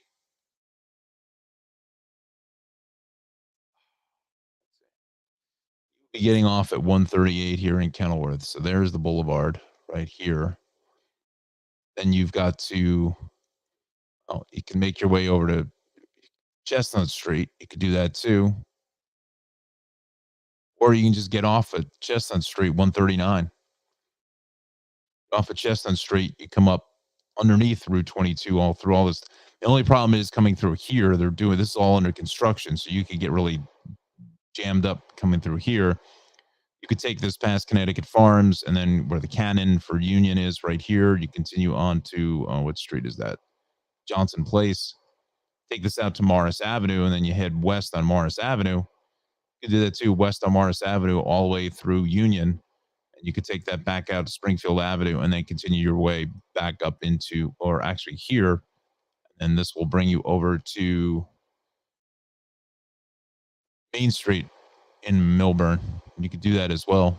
be getting off at 138 here in Kenilworth. So there's the boulevard right here. Then you've got to, oh, you can make your way over to Chestnut Street. You could do that too. Or you can just get off at Chestnut Street, 139. Off of Chestnut Street, you come up underneath Route 22, all through all this. The only problem is coming through here. They're doing this is all under construction, so you could get really jammed up coming through here. You could take this past Connecticut Farms, and then where the cannon for Union is right here. You continue on to what street is that? Johnson Place. Take this out to Morris Avenue, and then you head west on Morris Avenue. You could do that too, west on Morris Avenue, all the way through Union. And you could take that back out to Springfield Avenue and then continue your way back up into, or actually here. And this will bring you over to Main Street in Milburn. You could do that as well.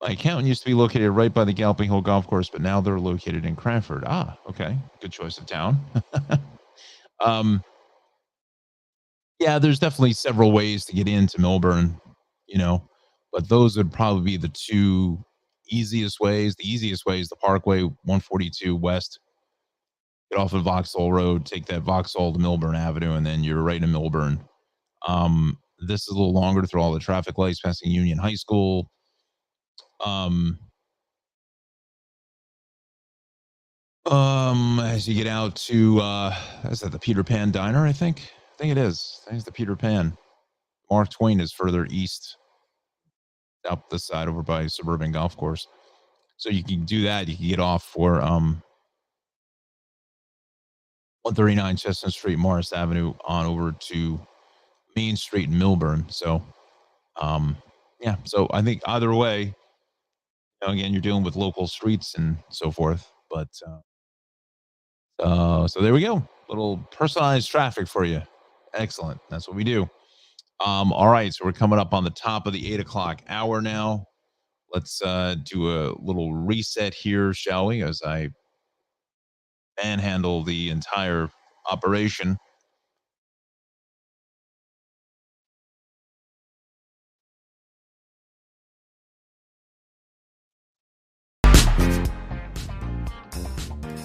My accountant used to be located right by the Galloping Hill Golf Course, but now they're located in Cranford. Ah, okay. Good choice of town. um, yeah, there's definitely several ways to get into Milburn, you know, but those would probably be the two easiest ways. The easiest way is the Parkway 142 West. Get off of Vauxhall Road, take that Vauxhall to Milburn Avenue, and then you're right in Milburn. This is a little longer through all the traffic lights passing Union High School. Um, as you get out to is that the Peter Pan Diner, I think? I think it is. I think it's the Peter Pan. Mark Twain is further east, up the side over by Suburban Golf Course. So you can do that. You can get off for 139 Chestnut Street, Morris Avenue, on over to Main Street in Milburn. So um, yeah. So I think either way, again, you're dealing with local streets and so forth. But so there we go. Little personalized traffic for you. Excellent. That's what we do. All right. So we're coming up on the top of the 8 o'clock hour now. Let's do a little reset here, shall we? As I manhandle the entire operation.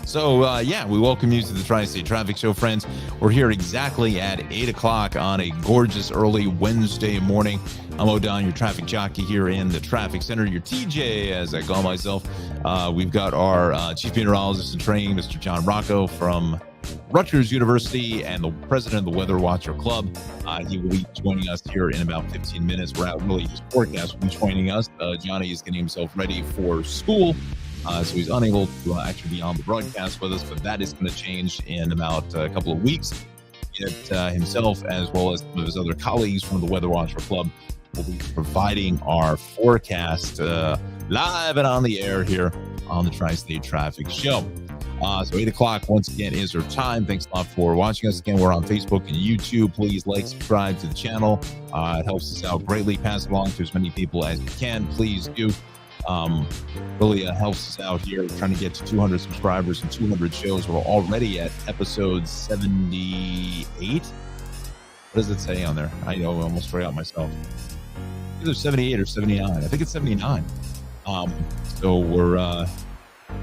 So, yeah, we welcome you to the Tri State Traffic Show, friends. We're here exactly at 8 o'clock on a gorgeous early Wednesday morning. I'm O'Don, your traffic jockey here in the traffic center, your TJ, as I call myself. We've got our chief meteorologist in training, Mr. Jon Rocco from Rutgers University, and the president of the Weather Watcher Club. He will be joining us here in about 15 minutes. We're out really his forecast will be joining us. Johnny is getting himself ready for school. So he's unable to actually be on the broadcast with us, but that is going to change in about a couple of weeks. Get himself, as well as some of his other colleagues from the Weather Watcher Club, will be providing our forecast live and on the air here on the Tri-State Traffic Show. So 8 o'clock, once again, is our time. Thanks a lot for watching us. Again, we're on Facebook and YouTube. Please like, subscribe to the channel. It helps us out greatly. Pass it along to as many people as you can. Please do. Really helps us out here. We're trying to get to 200 subscribers and 200 shows. We're already at episode 78. What does it say on there? I know, I almost forgot myself. Either 78 or 79. I think it's 79. So we're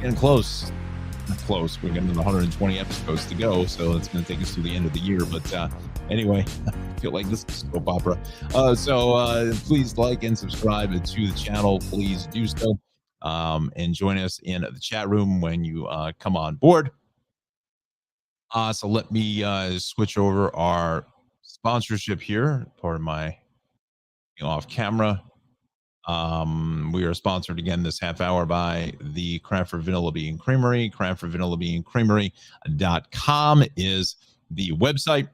getting close. Not close. We're getting 120 episodes to go, so it's going to take us to the end of the year. But anyway, I feel like this is a soap opera. So please like and subscribe to the channel. Please do so. And join us in the chat room when you come on board. So let me switch over our sponsorship here. Part of my off camera. We are sponsored again this half hour by the Cranford Vanilla Bean Creamery. Cranford Vanilla Bean Creamery.com is the website.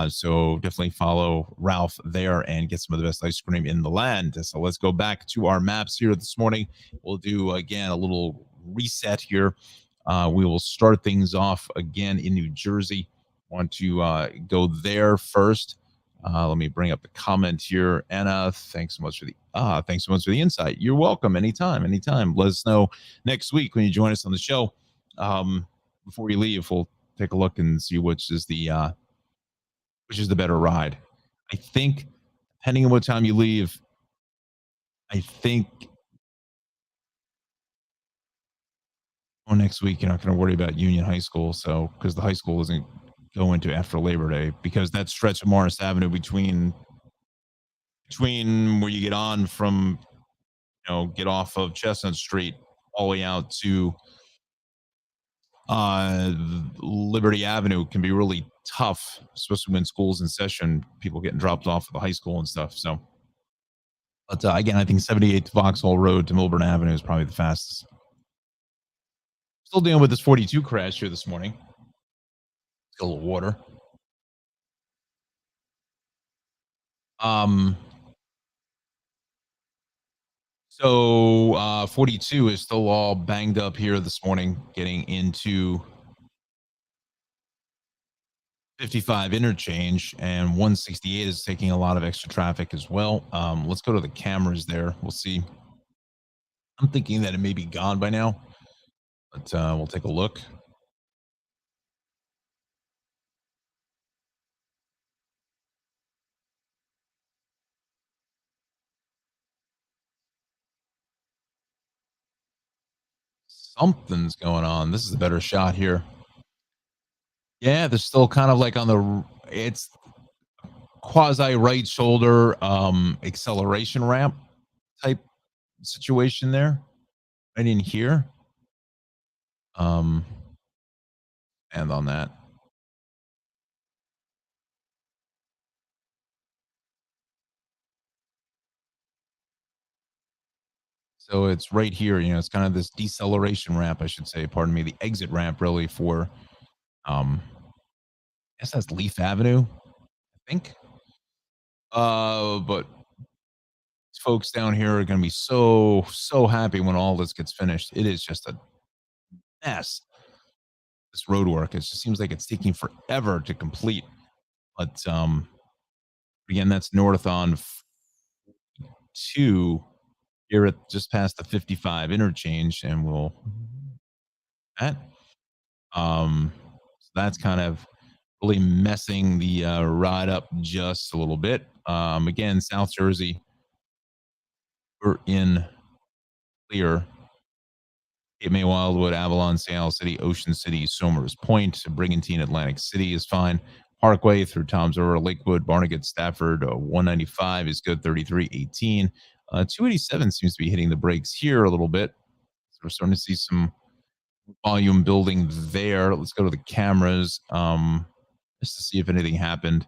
So definitely follow Ralph there and get some of the best ice cream in the land. So let's go back to our maps here this morning. We'll do again a little reset here. We will start things off again in New Jersey. Want to go there first. Let me bring up the comment here. Anna, thanks so much for the insight. You're welcome. Anytime. Let us know next week when you join us on the show. Before we leave, we'll take a look and see which is the better ride. I think, depending on what time you leave, I think next week you're not going to worry about Union High School, so because the high school isn't going to after Labor Day, because that stretch of Morris Avenue between where you get on from, get off of Chestnut Street all the way out to Liberty Avenue can be really tough, especially when school's in session, people getting dropped off at the high school and stuff. So, but again, I think 78 to Vauxhall Road to Milburn Avenue is probably the fastest. Still dealing with this 42 crash here this morning. Still a little water. So 42 is still all banged up here this morning, getting into 55 interchange, and 168 is taking a lot of extra traffic as well. Let's go to the cameras there. We'll see. I'm thinking that it may be gone by now, but we'll take a look. Something's going on. This is a better shot here. Yeah, there's still kind of like it's quasi right shoulder acceleration ramp type situation there right in here. Um, and on that. So it's right here, it's kind of this deceleration ramp, I should say, pardon me, the exit ramp really for I guess that's Leaf Avenue, I think. But folks down here are gonna be so happy when all this gets finished. It is just a mess. This road work. It just seems like it's taking forever to complete. But again, that's north on two here at just past the 55 interchange, and we'll that. So that's kind of really messing the ride up just a little bit. Again, South Jersey, we're in clear. Cape May, Wildwood, Avalon, Seattle City, Ocean City, Somers Point, Brigantine, Atlantic City is fine. Parkway through Toms River, Lakewood, Barnegat, Stafford, 195 is good, 3318. 287 seems to be hitting the brakes here a little bit. So we're starting to see some volume building there. Let's go to the cameras just to see if anything happened.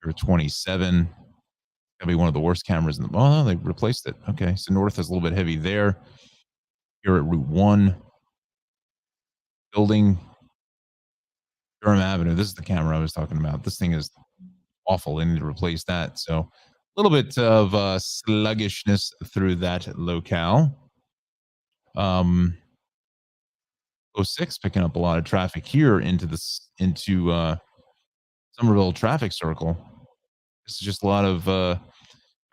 Here 27. Gotta be one of the worst cameras in the. Oh, no, they replaced it. Okay, so north is a little bit heavy there. Here at Route 1, building Durham Avenue. This is the camera I was talking about. This thing is awful. They need to replace that. So a little bit of sluggishness through that locale. Oh 06 picking up a lot of traffic here into Somerville traffic circle. This is just a lot of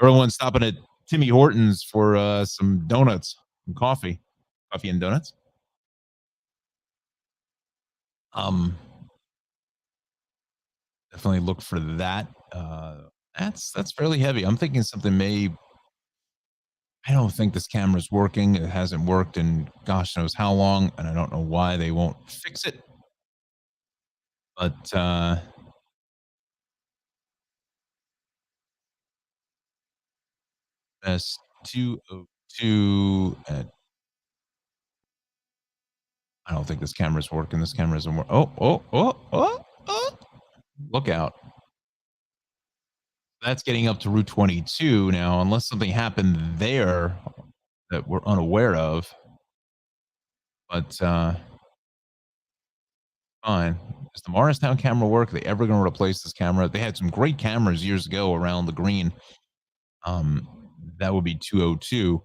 everyone stopping at Timmy Hortons for some donuts and coffee and donuts. Um, Definitely look for that. That's fairly heavy. I'm thinking something may. I don't think this camera's working. It hasn't worked in gosh knows how long, and I don't know why they won't fix it. But S202. I don't think this camera's working. This camera isn't working. Oh! Look out! That's getting up to Route 22 now. Unless something happened there that we're unaware of. But fine. Does the Morristown camera work? Are they ever going to replace this camera? They had some great cameras years ago around the green. Um, that would be 202.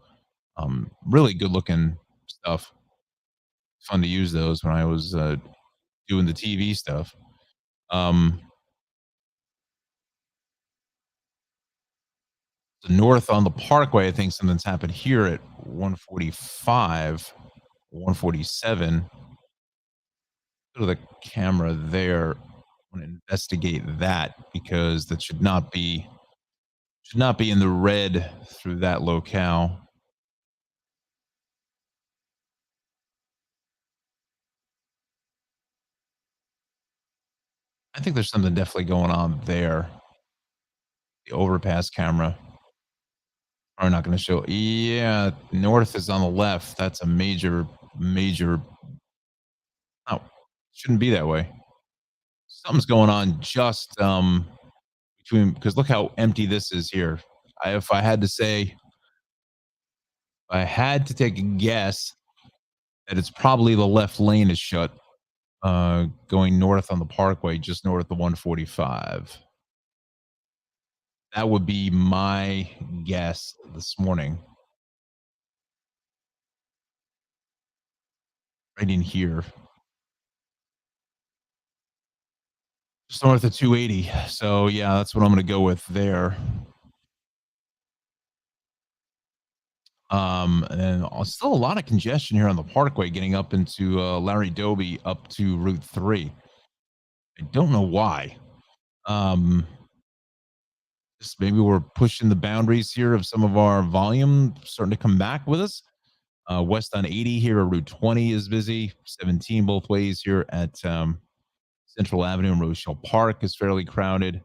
Really good looking stuff. Fun to use those when I was doing the TV stuff. Um, the north on the Parkway, I think something's happened here at 145, 147. Go to the camera there. I want to investigate that because that should not be in the red through that locale. I think there's something definitely going on there. The overpass camera are not going to show. Yeah, north is on the left. That's a major. Oh, shouldn't be that way. Something's going on just between because look how empty this is here. If I had to say, if I had to take a guess that it's probably the left lane is shut, going north on the Parkway, just north of 145. That would be my guess this morning. Right in here. Just north of 280. So yeah, that's what I'm gonna go with there. And still a lot of congestion here on the Parkway getting up into Larry Doby up to Route 3. I don't know why. Um, just maybe we're pushing the boundaries here of some of our volume starting to come back with us. West on 80 here at Route 20 is busy. 17 both ways here at Central Avenue and Rochelle Park is fairly crowded.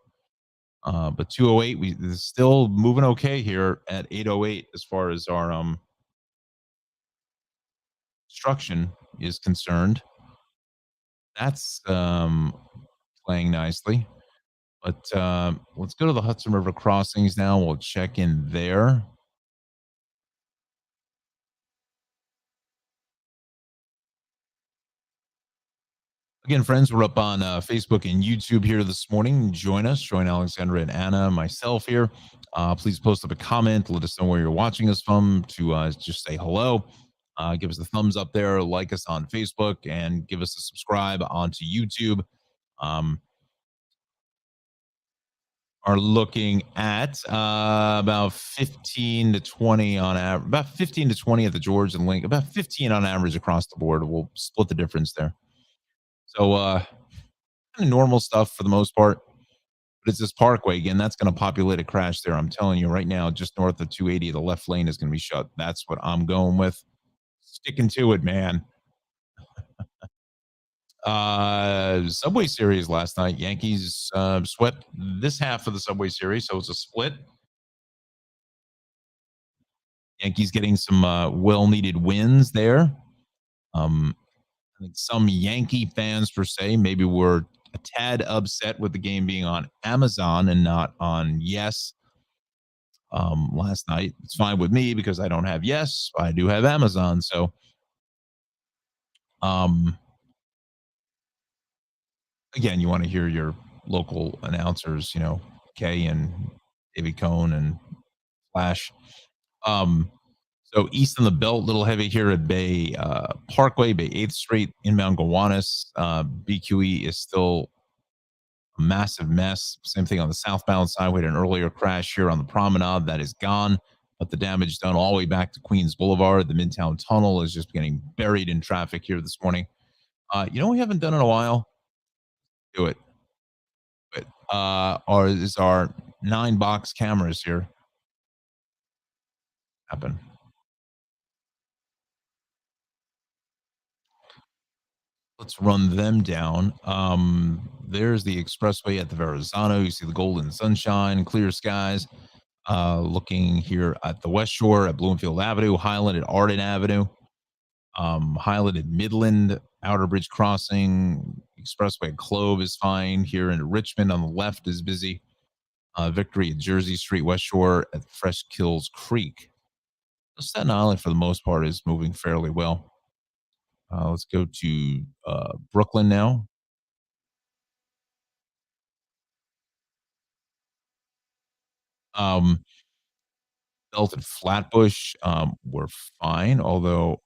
But 208, we is still moving okay here at 808 as far as our construction is concerned. That's playing nicely. But let's go to the Hudson River crossings now. We'll check in there. Again, friends, we're up on Facebook and YouTube here this morning. Join us, join Alexandra and Anna, myself here. Please post up a comment. Let us know where you're watching us from to just say hello. Give us a thumbs up there, like us on Facebook, and give us a subscribe onto YouTube. Um, are looking at about 15 to 20 on average, about 15 to 20 at the George and Link, about 15 on average across the board. We'll split the difference there. So, kind of normal stuff for the most part. But it's this parkway again. That's going to populate a crash there. I'm telling you right now, just north of 280, the left lane is going to be shut. That's what I'm going with. Sticking to it, man. Subway Series last night. Yankees swept this half of the Subway Series, so it's a split. Yankees getting some well-needed wins there. I think some Yankee fans per se maybe were a tad upset with the game being on Amazon and not on Yes last night. It's fine with me because I don't have Yes. I do have Amazon. So, um, again, you want to hear your local announcers, Kay and David Cohn and Flash. Um, so east on the belt, a little heavy here at Bay Parkway, Bay 8th Street, inbound Gowanus. BQE is still a massive mess. Same thing on the southbound side. We had an earlier crash here on the promenade that is gone, but the damage done all the way back to Queens Boulevard. The Midtown Tunnel is just getting buried in traffic here this morning. We haven't done in a while? Do it. But our 9 box cameras here happen. Let's run them down. There's the expressway at the Verrazano. You see the golden sunshine, clear skies. Looking here at the West Shore at Bloomfield Avenue, Highland at Arden Avenue, Highland at Midland, Outer Bridge Crossing, Expressway at Clove is fine. Here in Richmond on the left is busy. Victory at Jersey Street, West Shore at Fresh Kills Creek. Staten Island, for the most part, is moving fairly well. Let's go to Brooklyn now. Um, Belt and Flatbush were fine, although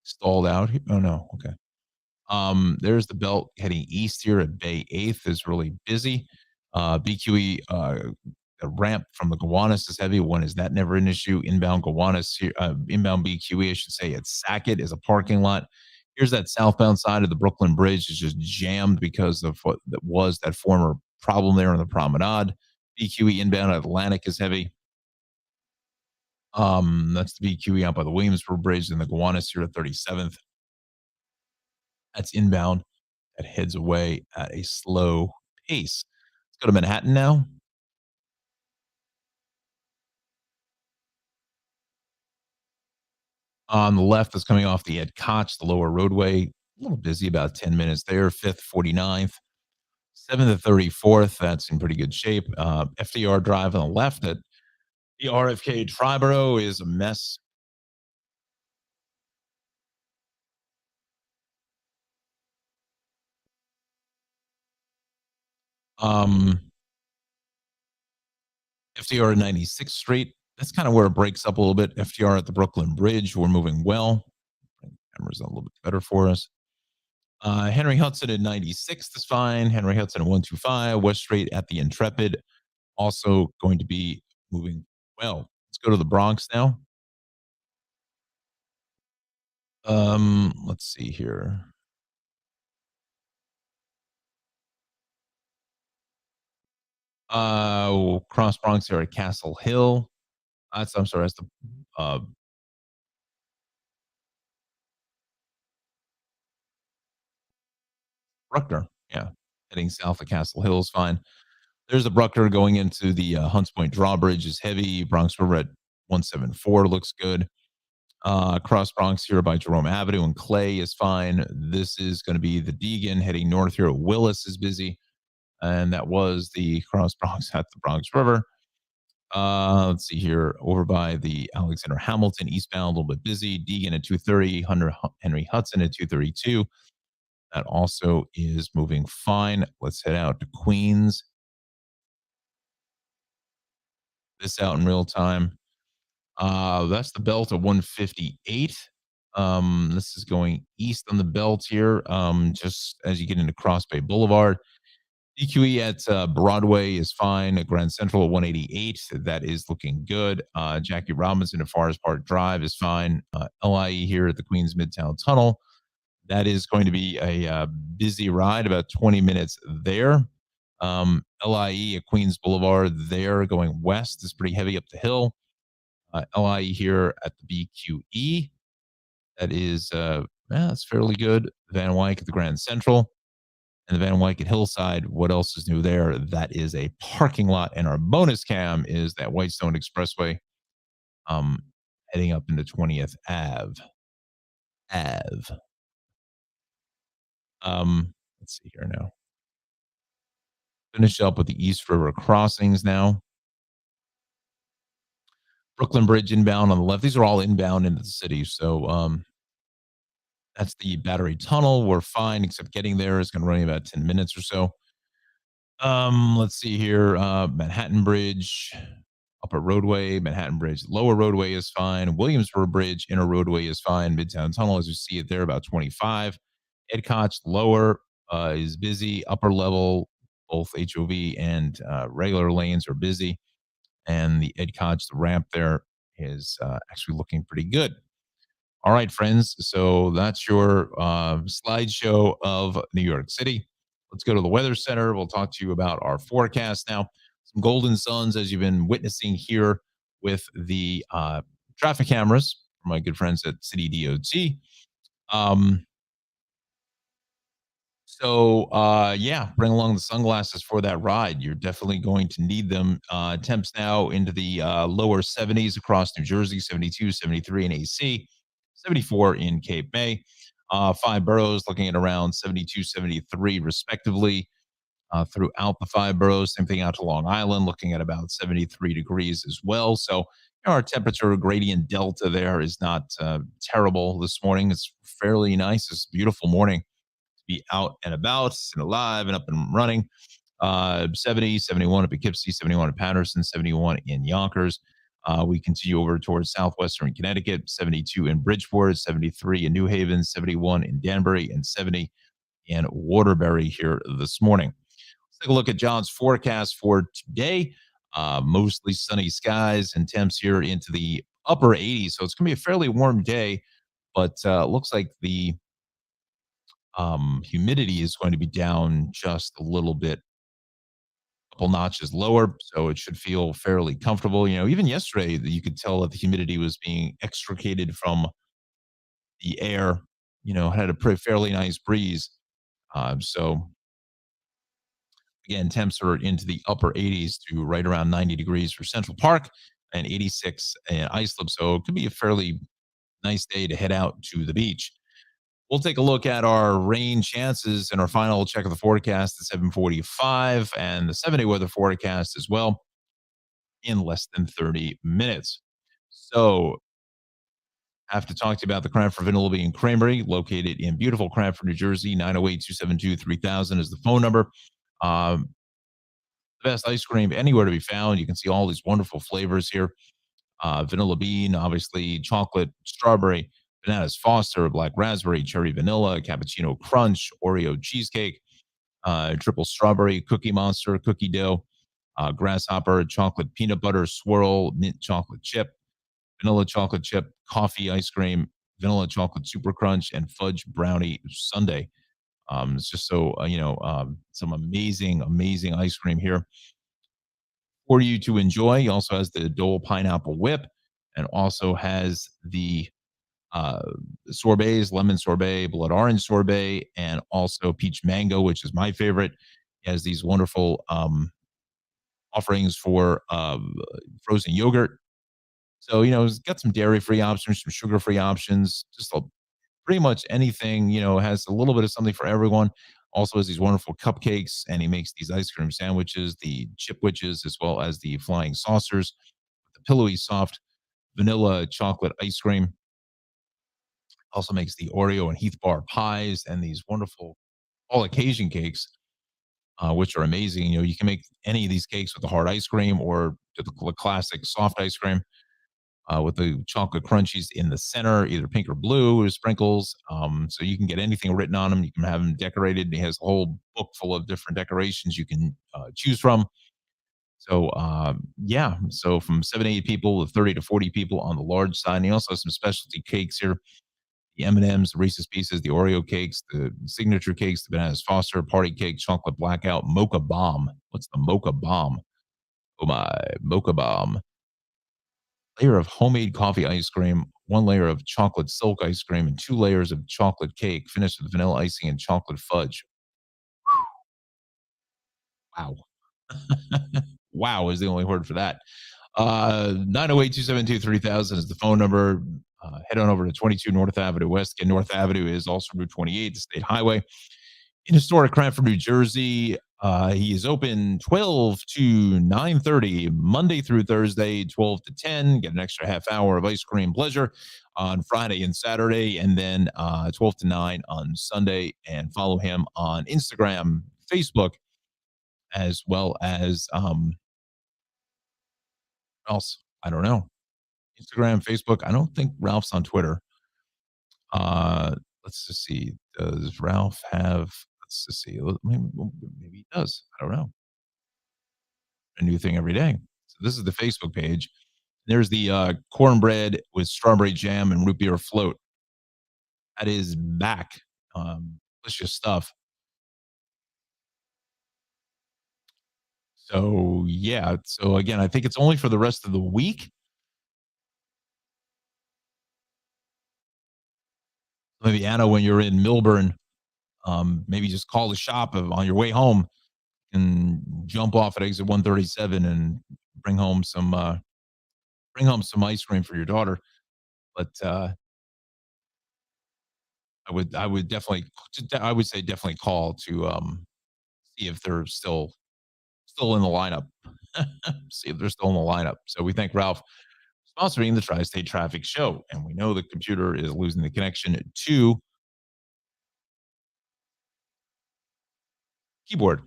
stalled out. Oh no, okay. There's the belt heading east here at Bay 8th is really busy. BQE, the ramp from the Gowanus is heavy. One is that never an issue. Inbound Gowanus here, inbound BQE, I should say, at Sackett is a parking lot. Here's that southbound side of the Brooklyn Bridge is just jammed because of what that was that former problem there on the promenade. BQE inbound at Atlantic is heavy. That's the BQE out by the Williamsburg Bridge and the Gowanus here at 37th. That's inbound that heads away at a slow pace. Let's go to Manhattan now. On the left, that's coming off the Ed Koch, the lower roadway. A little busy, about 10 minutes there. 5th, 49th, 7th to 34th. That's in pretty good shape. FDR Drive on the left at the RFK Triborough is a mess. Um, FDR at 96th Street. That's kind of where it breaks up a little bit. FDR at the Brooklyn Bridge. We're moving well. Camera's a little bit better for us. Henry Hudson at 96th is fine. Henry Hudson at 125. West Street at the Intrepid also going to be moving well. Let's go to the Bronx now. Let's see here. We'll cross Bronx here at Castle Hill. I'm sorry, that's the Bruckner. Yeah, heading south of Castle Hill is fine. There's the Bruckner going into the Hunts Point drawbridge is heavy. Bronx River at 174 looks good. Cross Bronx here by Jerome Avenue and Clay is fine. This is going to be the Deegan heading north here. Willis is busy. And that was the Cross Bronx at the Bronx River. Let's see here. Over by the Alexander Hamilton eastbound, a little bit busy. Deegan at 230, Henry Hudson at 232. That also is moving fine. Let's head out to Queens. This out in real time. That's the belt of 158. This is going east on the belt here, just as you get into Cross Bay Boulevard. DQE at Broadway is fine. Grand Central at 188. That is looking good. Jackie Robinson at Forest Park Drive is fine. LIE here at the Queens Midtown Tunnel. That is going to be a busy ride, about 20 minutes there. LIE at Queens Boulevard there going west is pretty heavy up the hill. LIE here at the BQE. That is, that's fairly good. Van Wyck at the Grand Central. And the Van Wyck at Hillside, what else is new there? That is a parking lot. And our bonus cam is that Whitestone Expressway um, heading up into 20th Ave. Let's see here now. Finish up with the East River crossings now. Brooklyn Bridge inbound on the left. These are all inbound into the city. So that's the Battery Tunnel. We're fine, except getting there is going to run you about 10 minutes or so. Let's see here. Manhattan Bridge, upper roadway, Manhattan Bridge, lower roadway is fine. Williamsburg Bridge, inner roadway is fine. Midtown Tunnel, as you see it there, about 25. Ed Koch, lower is busy. Upper level, both HOV and regular lanes are busy. And the Ed Koch, the ramp there is actually looking pretty good. All right, friends. So that's your slideshow of New York City. Let's go to the Weather Center. We'll talk to you about our forecast now. Some golden suns, as you've been witnessing here with the traffic cameras from my good friends at City DOT. Yeah, bring along the sunglasses for that ride. You're definitely going to need them. Temps now into the lower 70s across New Jersey, 72, 73 in AC, 74 in Cape May. Five boroughs looking at around 72, 73 respectively throughout the five boroughs. Same thing out to Long Island, looking at about 73 degrees as well. So our temperature gradient delta there is not terrible this morning. It's fairly nice. It's a beautiful morning be out and about and alive and up and running. 70, 71 at Poughkeepsie, 71 at Patterson, 71 in Yonkers. We continue over towards southwestern Connecticut, 72 in Bridgeport, 73 in New Haven, 71 in Danbury, and 70 in Waterbury here this morning. Let's take a look at John's forecast for today. Mostly sunny skies and temps here into the upper 80s. So it's going to be a fairly warm day, but looks like the humidity is going to be down just a little bit, a couple notches lower, so it should feel fairly comfortable. Even yesterday, you could tell that the humidity was being extricated from the air. Had a pretty fairly nice breeze. So again, temps are into the upper 80s to right around 90 degrees for Central Park and 86 in Islip. So it could be a fairly nice day to head out to the beach. We'll take a look at our rain chances and our final check of the forecast at 7:45 and the 7-day weather forecast as well in less than 30 minutes. So, I have to talk to you about the Cranford Vanilla Bean Creamery located in beautiful Cranford, New Jersey. 908-272-3000 is the phone number. Um, the best ice cream anywhere to be found. You can see all these wonderful flavors here. Vanilla bean, obviously chocolate, strawberry, bananas Foster, black raspberry, cherry vanilla, cappuccino crunch, Oreo cheesecake, triple strawberry, cookie monster, cookie dough, grasshopper, chocolate peanut butter swirl, mint chocolate chip, vanilla chocolate chip, coffee ice cream, vanilla chocolate super crunch, and fudge brownie sundae. It's just so, some amazing, amazing ice cream here for you to enjoy. He also has the Dole Pineapple Whip and also has the uh, sorbets, lemon sorbet, blood orange sorbet, and also peach mango, which is my favorite. He has these wonderful offerings for frozen yogurt. So, it's got some dairy-free options, some sugar-free options, just pretty much anything, has a little bit of something for everyone. Also has these wonderful cupcakes, and he makes these ice cream sandwiches, the chipwiches, as well as the flying saucers, the pillowy soft vanilla chocolate ice cream. Also makes the Oreo and Heath bar pies and these wonderful all occasion cakes, which are amazing. You can make any of these cakes with the hard ice cream or the classic soft ice cream, with the chocolate crunchies in the center, either pink or blue, or sprinkles. So you can get anything written on them. You can have them decorated. He has a whole book full of different decorations you can choose from. So yeah, so from 7 to 8 people to 30 to 40 people on the large side. And he also has some specialty cakes here: the M&Ms, the Reese's Pieces, the Oreo cakes, the signature cakes, the Bananas Foster, party cake, chocolate blackout, mocha bomb. What's the mocha bomb? Oh my, mocha bomb. Layer of homemade coffee ice cream, one layer of chocolate silk ice cream, and two layers of chocolate cake, finished with vanilla icing and chocolate fudge. Wow. Wow is the only word for that. 908-272-3000 is the phone number. Head on over to 22 North Avenue West. Again, North Avenue is also Route 28, the state highway in historic Cranford, New Jersey. He is open 12 to 9:30 Monday through Thursday, 12 to 10. Get an extra half hour of ice cream pleasure on Friday and Saturday, and then 12 to 9 on Sunday. And follow him on Instagram, Facebook, as well as else. I don't know. Instagram, Facebook. I don't think Ralph's on Twitter. Let's just see. Does Ralph have? Let's just see. Maybe he does. I don't know. A new thing every day. So this is the Facebook page. There's the cornbread with strawberry jam and root beer float. That is back. Delicious stuff. So yeah. So again, I think it's only for the rest of the week. Maybe Anna, when you're in Milburn, maybe just call the shop on your way home and jump off at exit 137 and bring home some ice cream for your daughter. But I would definitely I would say definitely call to see if they're still in the lineup. See if they're still in the lineup. So we thank Ralph sponsoring the Tri-State Traffic Show, and we know the computer is losing the connection to keyboard.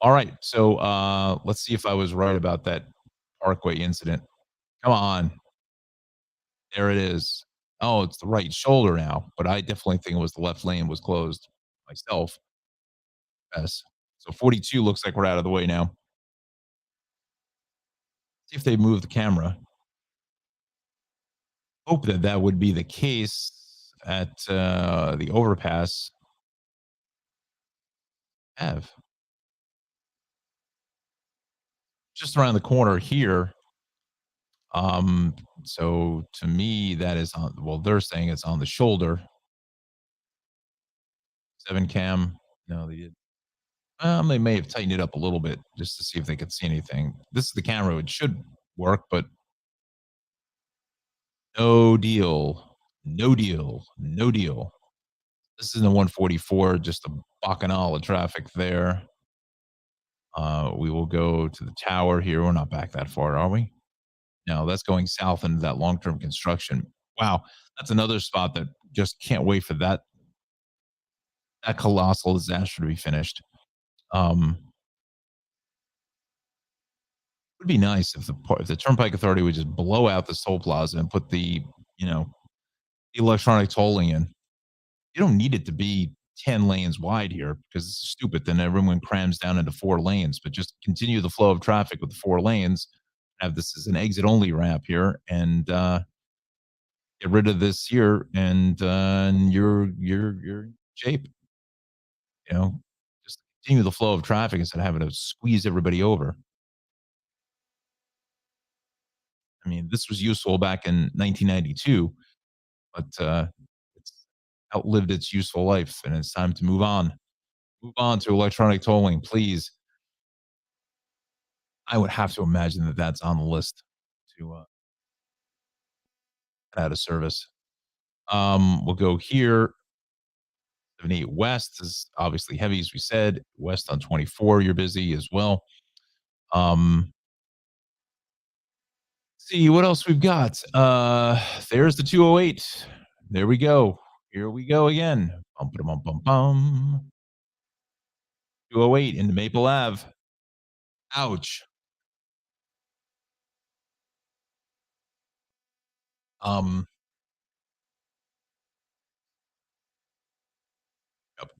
All right, so let's see if I was right about that Parkway incident. Come on, there it is. Oh, it's the right shoulder now, but I definitely think it was the left lane was closed myself. Yes. So 42 looks like we're out of the way now. See if they move the camera. Hope that that would be the case at the overpass. Have just around the corner here. So to me, that is on. Well, they're saying it's on the shoulder. 7 cam. No, they did. They may have tightened it up a little bit just to see if they could see anything. This is the camera. It should work, but no deal. No deal. No deal. This is the 144, just a bacchanal of traffic there. We will go to the tower here. We're not back that far, are we? No, that's going south into that long-term construction. Wow, that's another spot that just can't wait for that colossal disaster to be finished. Would be nice if the Turnpike Authority would just blow out this toll plaza and put you know, the electronic tolling in. You don't need it to be 10 lanes wide here because it's stupid. Then everyone crams down into 4 lanes, but just continue the flow of traffic with the 4 lanes. Have this as an exit only ramp here and get rid of this here, and you're in shape. You know, just continue the flow of traffic instead of having to squeeze everybody over. I mean, this was useful back in 1992, but it's outlived its useful life, and it's time to move on. Move on to electronic tolling, please. I would have to imagine that that's on the list to out of service. We'll go here. 78 West is obviously heavy, as we said. West on 24, you're busy as well. Um, see what else we've got. There's the 208. There we go. Here we go again. Bum, bum, bum, bum. 208 into Maple Ave. Ouch. Um, yep.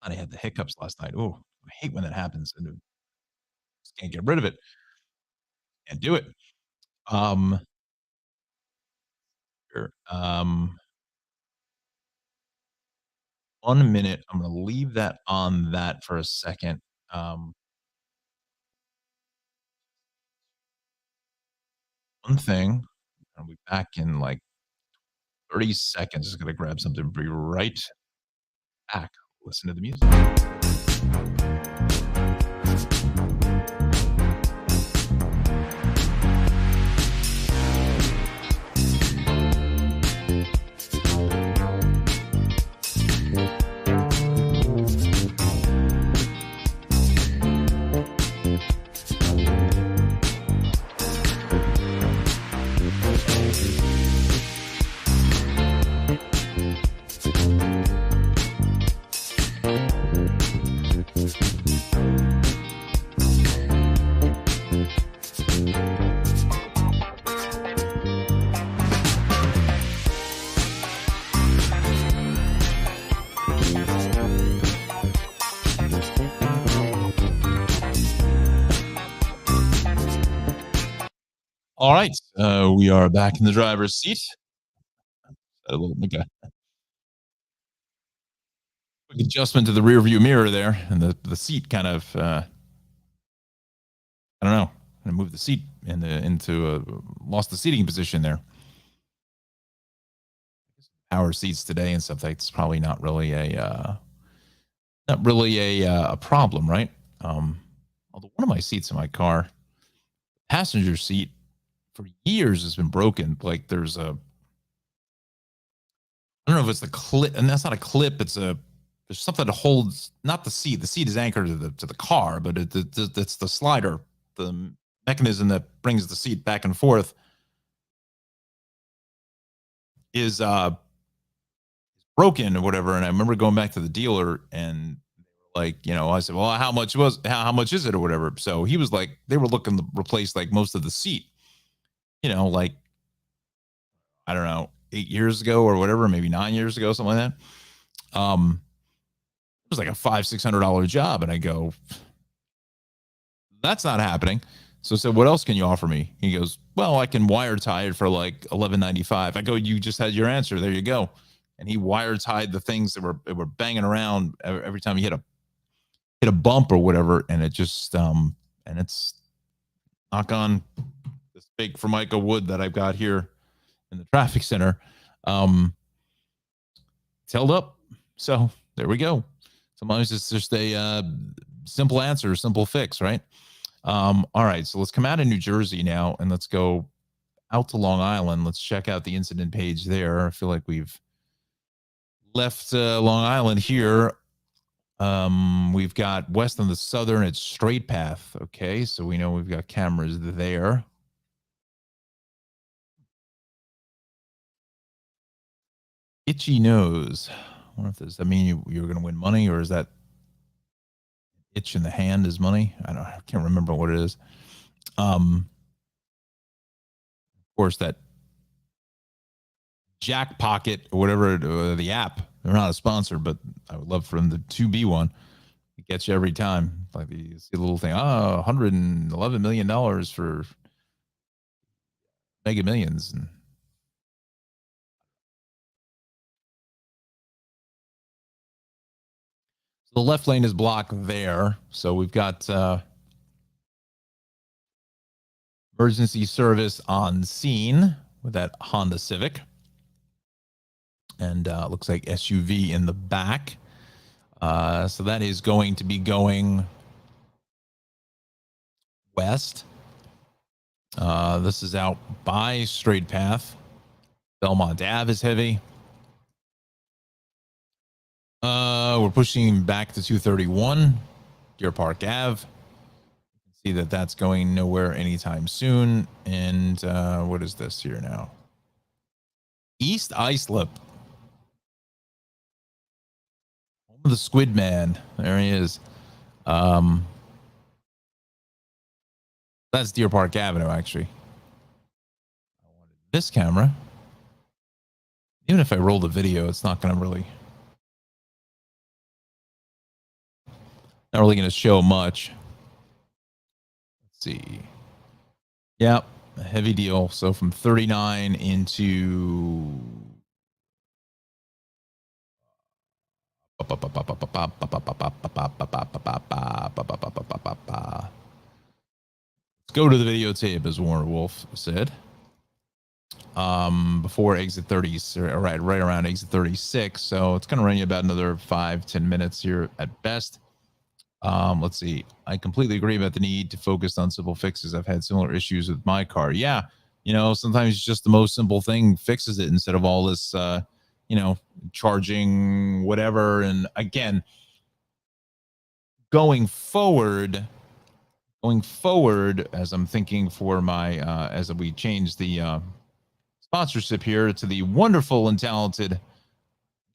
I had the hiccups last night. Oh, I hate when that happens and just can't get rid of it. Can't do it. Um, here, 1 minute. I'm going to leave that on that for a second. Um, one thing. I'll be back in like 30 seconds. Just going to grab something. Be right back. Listen to the music. All right. We are back in the driver's seat. A little quick adjustment to the rear view mirror there, and the seat kind of I don't know. I moved the seat into lost the seating position there. Power seats today and stuff. That's probably not really a problem, right? Although one of my seats in my car, passenger seat, for years has been broken. Like I don't know if it's the clip, and that's not a clip. There's something that holds not the seat. The seat is anchored to the car, but it's the slider, the mechanism that brings the seat back and forth is broken or whatever. And I remember going back to the dealer and like, I said, well, how much is it or whatever. So he was like, they were looking to replace like most of the seat, like, I don't know, 8 years ago or whatever, maybe 9 years ago, something like that. It was like a $500-600 job. And I go, that's not happening. So I said, what else can you offer me? He goes, well, I can wire tie it for like $11.95. I go, you just had your answer. There you go. And he wire tied the things that were banging around every time he hit a bump or whatever. And it just, and it's knock on this big Formica wood that I've got here in the traffic center. It's held up. So there we go. Sometimes it's just a simple answer, simple fix, right? All right, so let's come out of New Jersey now and let's go out to Long Island. Let's check out the incident page there. I feel like we've left Long Island here. We've got west on the southern, it's straight path. Okay, so we know we've got cameras there. Itchy nose. I wonder if does that mean you're going to win money, or is that itch in the hand is money? I can't remember what it is. Of course, that Jack Pocket or whatever, the app, they're not a sponsor, but I would love for them to be one. It gets you every time. Like you see a little thing, $111 million for Mega Millions. And the left lane is blocked there. So we've got emergency service on scene with that Honda Civic. And looks like SUV in the back. So that is going to be going best. This is out by Straight Path. Belmont Ave is heavy. We're pushing back to 231 Deer Park Ave. See that that's going nowhere anytime soon. And what is this here now? East Islip. Home of the Squid Man. There he is. That's Deer Park Avenue, actually. I wanted this camera. Even if I roll the video, it's not going to really... Not really going to show much. Let's see. Yep, a heavy deal. So from 39 into... Let's go to the videotape, as Warren Wolf said. Before exit 30, right around exit 36. So it's going to run you about another 5-10 minutes here at best. Let's see. I completely agree about the need to focus on simple fixes. I've had similar issues with my car. Yeah, sometimes just the most simple thing fixes it instead of all this, charging whatever. And again, going forward, as I'm thinking for my, as we change the sponsorship here to the wonderful and talented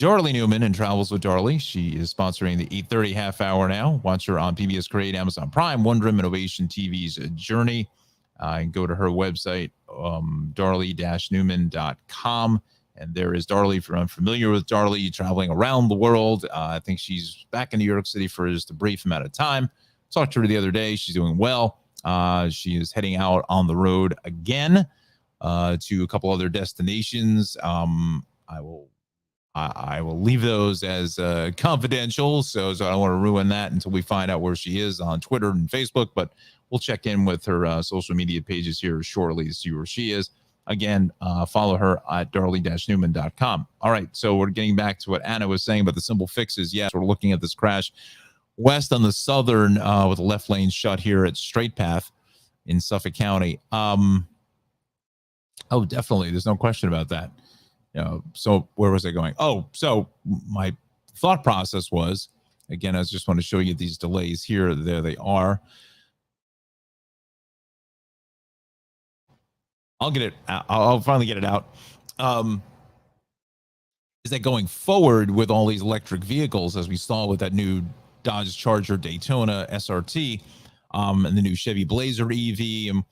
Darlie Newman and Travels with Darlie. She is sponsoring the 8:30 half hour now. Watch her on PBS Create, Amazon Prime, Wonder Innovation TV's Journey. And go to her website, darlie-newman.com. And there is Darlie. If you're unfamiliar with Darlie, traveling around the world. I think she's back in New York City for just a brief amount of time. Talked to her the other day. She's doing well. She is heading out on the road again to a couple other destinations. I will leave those as confidential, so I don't want to ruin that until we find out where she is on Twitter and Facebook, but we'll check in with her social media pages here shortly to see where she is. Again, follow her at darlie-newman.com. All right, so we're getting back to what Anna was saying about the simple fixes. Yes, we're looking at this crash west on the southern with the left lane shut here at Straight Path in Suffolk County. Oh, definitely. There's no question about that. So where was I going? Oh, so my thought process was, again, I just want to show you these delays here. There they are. I'll get it. I'll finally get it out. Is that going forward with all these electric vehicles, as we saw with that new Dodge Charger Daytona SRT, and the new Chevy Blazer EV,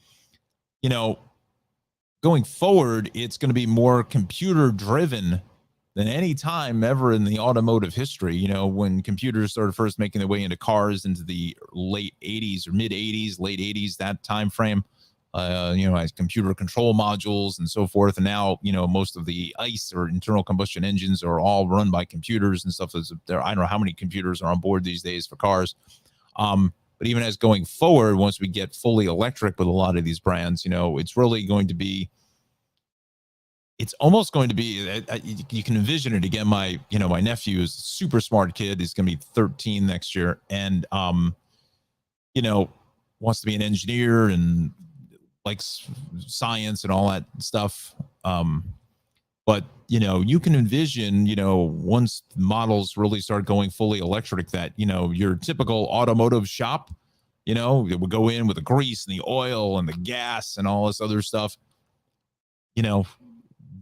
going forward, it's going to be more computer driven than any time ever in the automotive history. When computers started first making their way into cars into the late 80s or mid 80s, late 80s, that time frame, as computer control modules and so forth. And now, most of the ICE or internal combustion engines are all run by computers and stuff. There, I don't know how many computers are on board these days for cars. But even as going forward, once we get fully electric with a lot of these brands, it's really going to be, it's almost going to be, you can envision it again. My nephew is a super smart kid. He's going to be 13 next year. And, wants to be an engineer and likes science and all that stuff. But, you can envision, once models really start going fully electric, that, your typical automotive shop, it would go in with the grease and the oil and the gas and all this other stuff.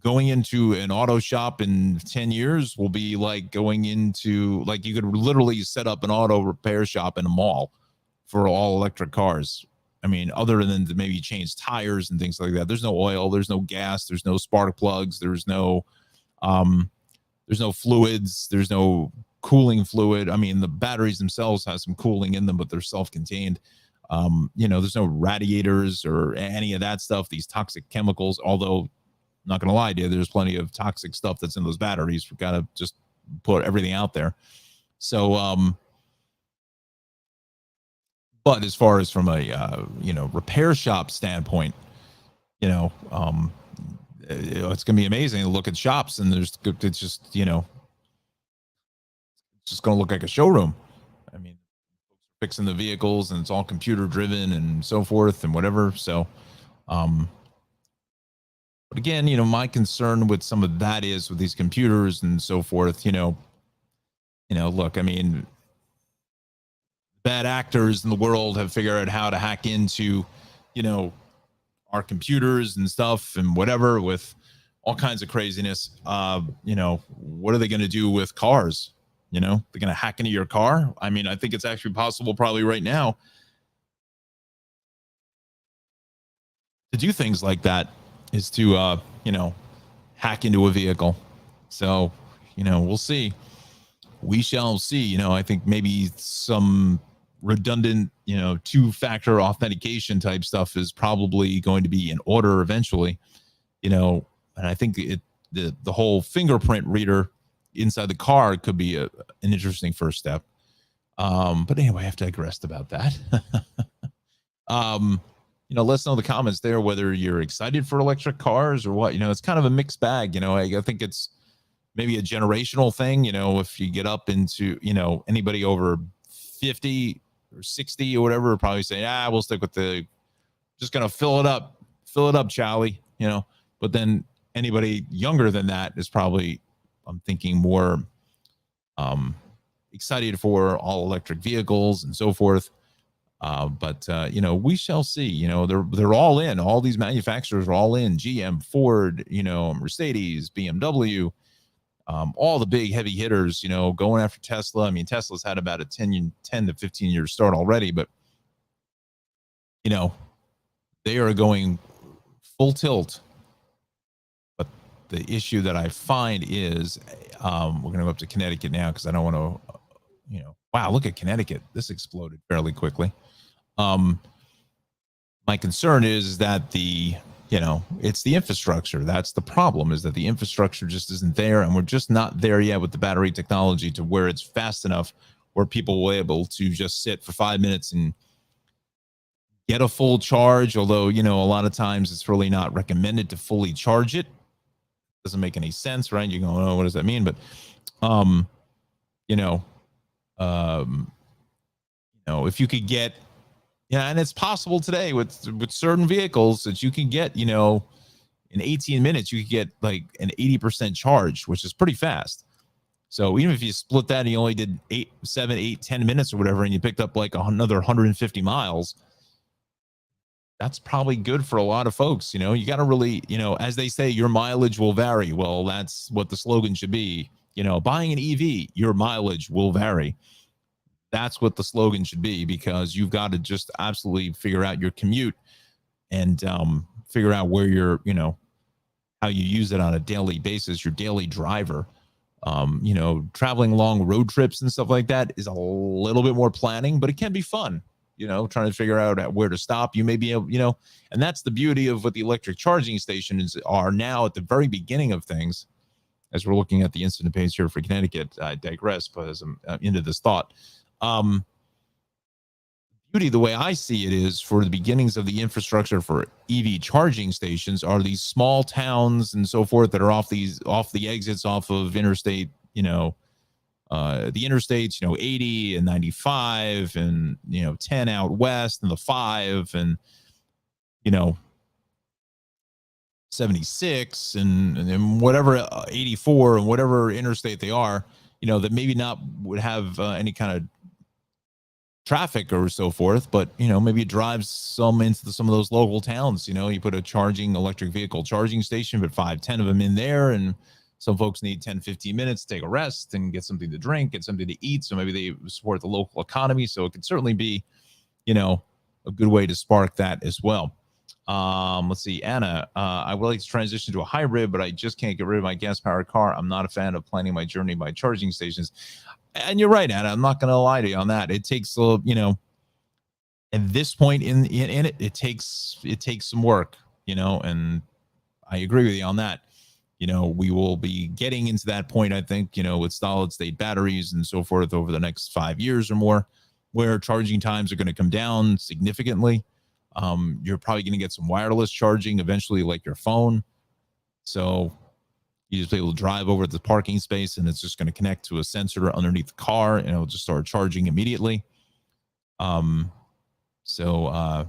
Going into an auto shop in 10 years will be like going into, like, you could literally set up an auto repair shop in a mall for all electric cars. I mean, other than to maybe change tires and things like that. There's no oil, there's no gas, there's no spark plugs, there's no fluids, there's no cooling fluid. I mean, the batteries themselves have some cooling in them, but they're self-contained. There's no radiators or any of that stuff, these toxic chemicals, although I'm not going to lie to you, there's plenty of toxic stuff that's in those batteries. We've got to just put everything out there. So, but as far as from a, repair shop standpoint, it's going to be amazing to look at shops, and it's just, it's just going to look like a showroom. I mean, fixing the vehicles, and it's all computer driven and so forth and whatever. So, um, but again, my concern with some of that is with these computers and so forth. Look, I mean, bad actors in the world have figured out how to hack into, you know, our computers and stuff and whatever with all kinds of craziness. What are they going to do with cars? They're going to hack into your car. I mean, I think it's actually possible probably right now to do things like that is to, hack into a vehicle. So, we'll see. We shall see. I think maybe some redundant, two-factor authentication type stuff is probably going to be in order eventually. And I think the whole fingerprint reader inside the car could be an interesting first step. But anyway, I have digressed about that. Let us know in the comments there whether you're excited for electric cars or what. It's kind of a mixed bag. I think it's maybe a generational thing. If you get up into, anybody over 50 or 60 or whatever, probably say, we'll stick with just going to fill it up, Charlie, but then anybody younger than that is probably, I'm thinking, more excited for all electric vehicles and so forth. But we shall see. They're all in. All these manufacturers are all in. GM, Ford, Mercedes, BMW, all the big heavy hitters, going after Tesla. I mean, Tesla's had about a 10 to 15 year start already, but they are going full tilt. But the issue that I find is, we're going to go up to Connecticut now because I don't want to, wow, look at Connecticut. This exploded fairly quickly. My concern is that it's the infrastructure. That's the problem, is that the infrastructure just isn't there. And we're just not there yet with the battery technology to where it's fast enough where people will be able to just sit for 5 minutes and get a full charge. Although, a lot of times it's really not recommended to fully charge it. Doesn't make any sense, right? You go, oh, what does that mean? But, if you could get, and it's possible today with certain vehicles that you can get, in 18 minutes, you could get like an 80% charge, which is pretty fast. So even if you split that and you only did 7, 8, 10 minutes or whatever, and you picked up like another 150 miles, that's probably good for a lot of folks. You got to really, as they say, your mileage will vary. Well, that's what the slogan should be. Buying an EV, your mileage will vary. That's what the slogan should be, because you've got to just absolutely figure out your commute and figure out where you're, how you use it on a daily basis, your daily driver. Traveling long road trips and stuff like that is a little bit more planning, but it can be fun, trying to figure out where to stop. You may be able, and that's the beauty of what the electric charging stations are now at the very beginning of things. As we're looking at the incident page here for Connecticut, I digress, but as I'm into this thought, beauty, the way I see it, is for the beginnings of the infrastructure for EV charging stations are these small towns and so forth that are off the exits off of interstate, the interstates, 80 and 95 and, 10 out west and the 5 and, 76 and whatever, 84 and whatever interstate they are, that maybe not would have any kind of traffic or so forth, but maybe it drives some into some of those local towns. You put a electric vehicle charging station, but 5-10 of them in there, and some folks need 10-15 minutes to take a rest and get something to drink, get something to eat, so maybe they support the local economy. So it could certainly be a good way to spark that as well. Let's see, Anna, I would like to transition to a hybrid, but I just can't get rid of my gas powered car. I'm not a fan of planning my journey by charging stations. And you're right, Anna. I'm not going to lie to you on that. It takes at this point in it, it takes some work, and I agree with you on that. We will be getting into that point, I think, with solid state batteries and so forth over the next 5 years or more, where charging times are going to come down significantly. You're probably going to get some wireless charging eventually, like your phone. So you just be able to drive over to the parking space and it's just going to connect to a sensor underneath the car and it'll just start charging immediately. Um, so,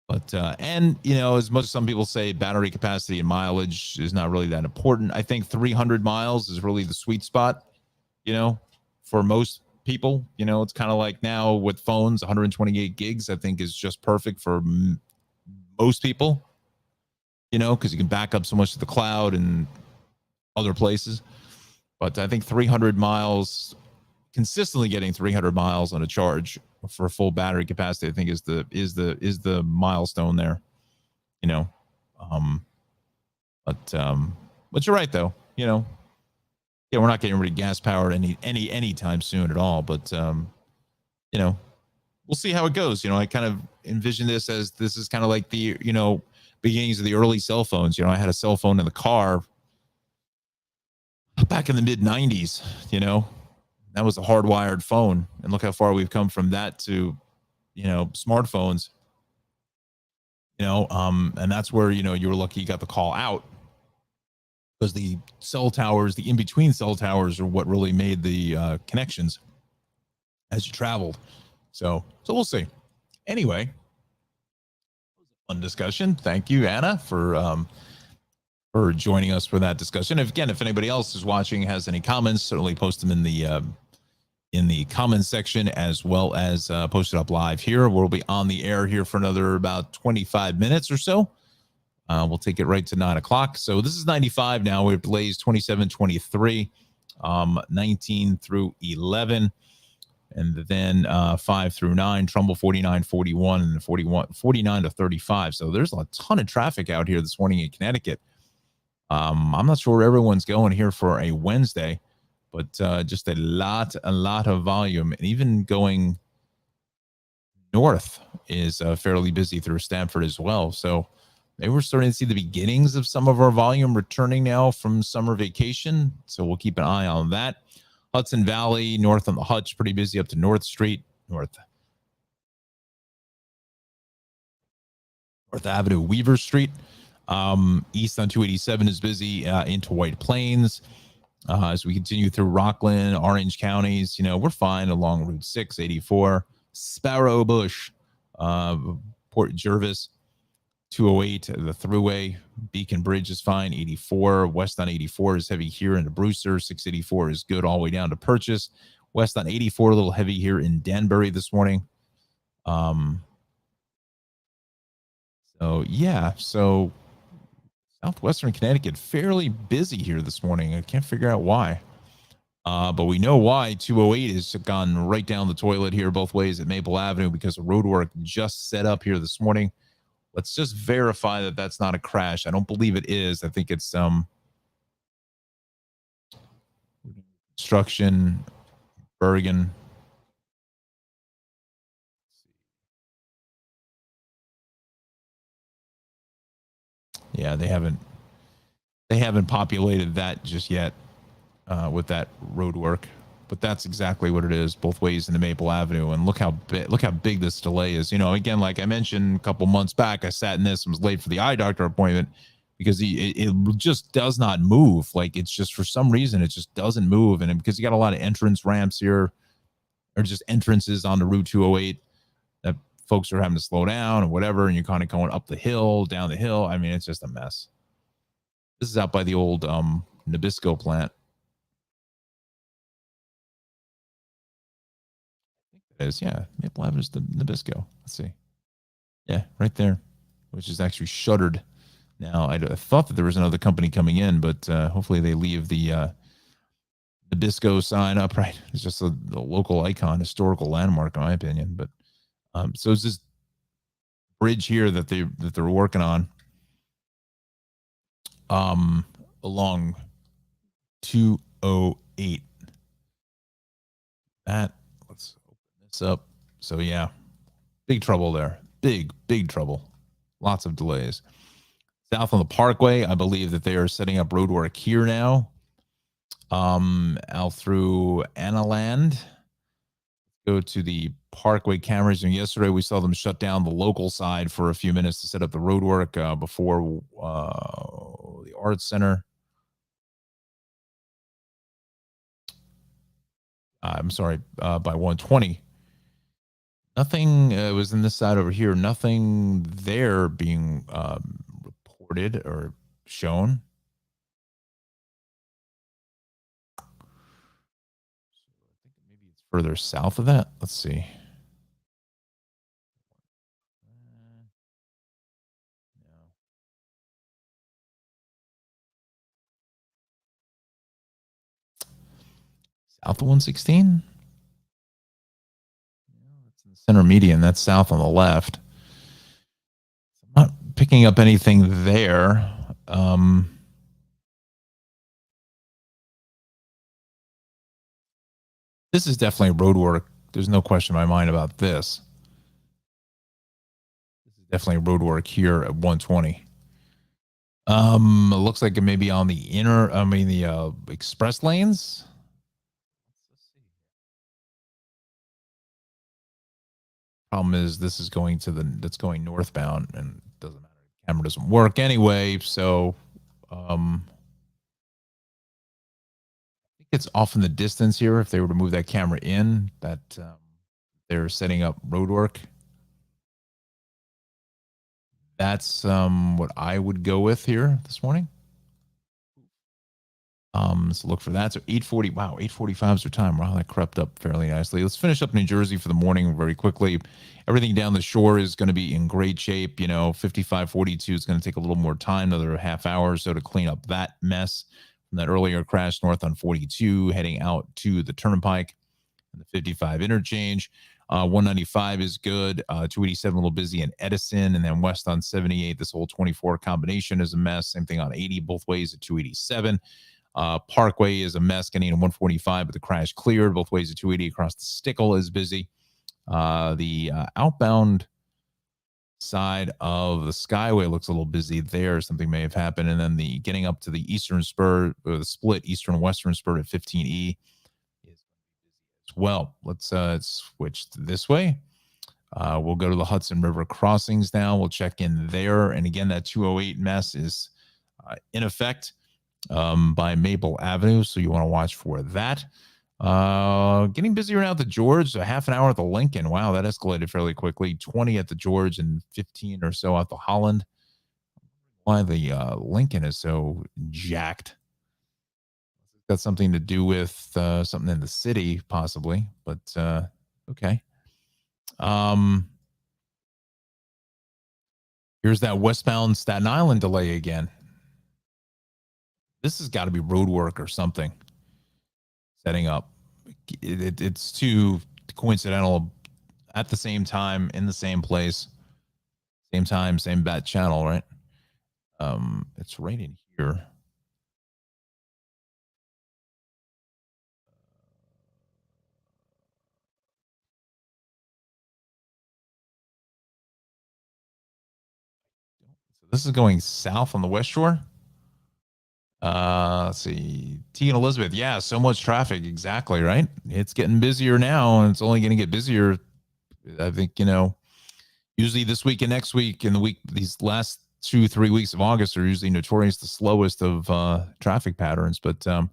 but and as much as some people say battery capacity and mileage is not really that important, I think 300 miles is really the sweet spot. You know, for most people, it's kind of like now with phones, 128 gigs, I think is just perfect for most people. Because you can back up so much to the cloud and other places. But I think 300 miles, consistently getting 300 miles on a charge for full battery capacity, I think is the milestone there. You know, um, but you're right though. Yeah, we're not getting rid of gas powered anytime soon at all. But you know, we'll see how it goes. I kind of envision this is kind of like the beginnings of the early cell phones. I had a cell phone in the car back in the mid 90s. That was a hardwired phone, and look how far we've come from that to smartphones. And that's where you were lucky you got the call out, because the cell towers, the in between cell towers, are what really made the connections as you traveled. So we'll see. Anyway, fun discussion. Thank you, Anna, for joining us for that discussion. If anybody else is watching has any comments, certainly post them in the comments section, as well as post it up live here. We'll be on the air here for another about 25 minutes or so. We'll take it right to 9 o'clock. So this is 95 now. We have delays 27, 23, 19 through 11. And then 5 through 9, Trumbull 49, 41, and 49 to 35. So there's a ton of traffic out here this morning in Connecticut. I'm not sure where everyone's going here for a Wednesday, but just a lot of volume. And even going north is fairly busy through Stamford as well. So maybe we're starting to see the beginnings of some of our volume returning now from summer vacation. So we'll keep an eye on that. Hudson Valley, north on the Hutch, pretty busy up to North Street, North Avenue, Weaver Street. East on 287 is busy into White Plains. As we continue through Rockland, Orange counties, we're fine along Route 6, 84, Sparrow Bush, Port Jervis, 208, the Thruway, Beacon Bridge is fine, 84. West on 84 is heavy here into Brewster. 684 is good all the way down to Purchase. West on 84, a little heavy here in Danbury this morning. So southwestern Connecticut, fairly busy here this morning. I can't figure out why. But we know why. 208 has gone right down the toilet here both ways at Maple Avenue because of road work just set up here this morning. Let's just verify that that's not a crash. I don't believe it is. I think it's construction, Bergen. Yeah, they haven't populated that just yet with that road work. But that's exactly what it is, both ways into Maple Avenue. And look how big this delay is. Again, like I mentioned a couple months back, I sat in this and was late for the eye doctor appointment because it just does not move. Like, it's just, for some reason, it just doesn't move. And because you got a lot of entrance ramps here, or just entrances onto Route 208, that folks are having to slow down or whatever, and you're kind of going up the hill, down the hill. I mean, it's just a mess. This is out by the old Nabisco plant. It is, yeah. Maple Avenue's the Nabisco. Let's see. Yeah, right there, which is actually shuttered now. I thought that there was another company coming in, but hopefully they leave the Nabisco sign up. Right, it's just a local icon, historical landmark, in my opinion. But so it's this bridge here that they're working on along 208. Let's open this up. So yeah, big trouble there. Big trouble. Lots of delays. South on the Parkway, I believe that they are setting up road work here now. Out through Annaland. Go to the Parkway cameras. And yesterday we saw them shut down the local side for a few minutes to set up the road work before the Arts Center. I'm sorry, by 120. Nothing was in this side over here. Nothing there being reported or shown. I think maybe it's further south of that. Let's see. No. South of 116? That's in the center median. That's south on the left. I'm not picking up anything there. This is definitely road work. There's no question in my mind about this. This is definitely road work here at 120. It looks like it may be on the the express lanes. Problem is, this is going to that's going northbound, and it doesn't matter. The camera doesn't work anyway, so I think it's off in the distance here. If they were to move that camera in, that they're setting up road work. That's what I would go with here this morning. So look for that. So 8:40. Wow, 8:45 is our time. Wow, that crept up fairly nicely. Let's finish up New Jersey for the morning very quickly. Everything down the shore is going to be in great shape. 5542 is going to take a little more time, another half hour or so to clean up that mess from that earlier crash north on 42, heading out to the Turnpike and the 55 interchange. 195 is good. 287 a little busy in Edison, and then west on 78. This whole 24 combination is a mess. Same thing on 80 both ways at 287. Parkway is a mess getting in 145, but the crash cleared both ways at 280 across the Stickle is busy. The outbound side of the Skyway looks a little busy there. Something may have happened. And then the getting up to the eastern spur, or the split eastern western spur at 15E is as well. Let's switch to this way. We'll go to the Hudson River crossings now. We'll check in there. And again, that 208 mess is in effect by Maple Avenue. So you want to watch for that. Getting busier now at the George, a half an hour at the Lincoln. Wow, that escalated fairly quickly. 20 at the George and 15 or so at the Holland. Why the Lincoln is so jacked. Got something to do with something in the city, possibly, but okay. Here's that westbound Staten Island delay again. This has got to be road work or something setting up. It's too coincidental at the same time in the same place, same time, same bat channel, right? It's right in here. So this is going south on the West Shore. Let's see. T and Elizabeth. Yeah, so much traffic. Exactly, right? It's getting busier now, and it's only going to get busier. I think, usually this week and next week and the week, these last 2-3 weeks of August are usually notorious the slowest of traffic patterns. But I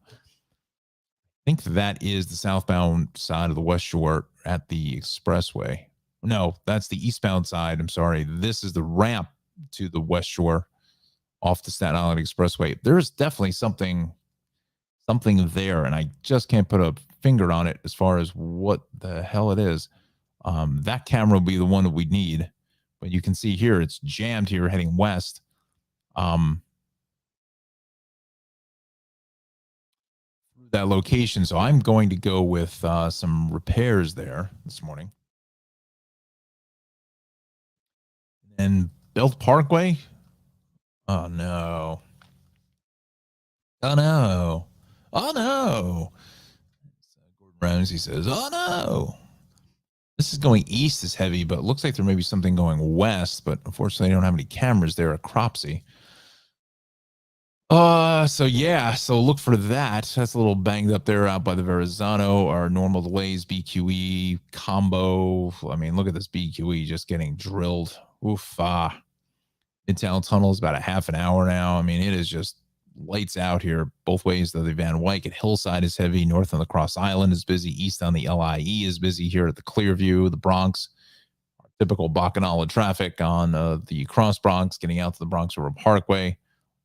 think that is the southbound side of the West Shore at the expressway. No, that's the eastbound side. I'm sorry. This is the ramp to the West Shore off the Staten Island Expressway. There's definitely something there, and I just can't put a finger on it as far as what the hell it is. That camera will be the one that we need, but you can see here it's jammed here heading west. That location, so I'm going to go with some repairs there this morning. And Belt Parkway. Oh no. Oh no. Oh no. Gordon Ramsay says, "Oh no." This is going east is heavy, but it looks like there may be something going west, but unfortunately I don't have any cameras there at Cropsey. So yeah, so look for that. That's a little banged up there out by the Verrazano. Our normal delays, BQE combo. I mean, look at this BQE just getting drilled. Oof. Midtown Tunnel is about a half an hour now. I mean, it is just lights out here both ways. The Van Wyck at Hillside is heavy. North on the Cross Island is busy. East on the LIE is busy here at the Clearview, the Bronx. Typical Bacchanal traffic on the Cross Bronx, getting out to the Bronx River Parkway.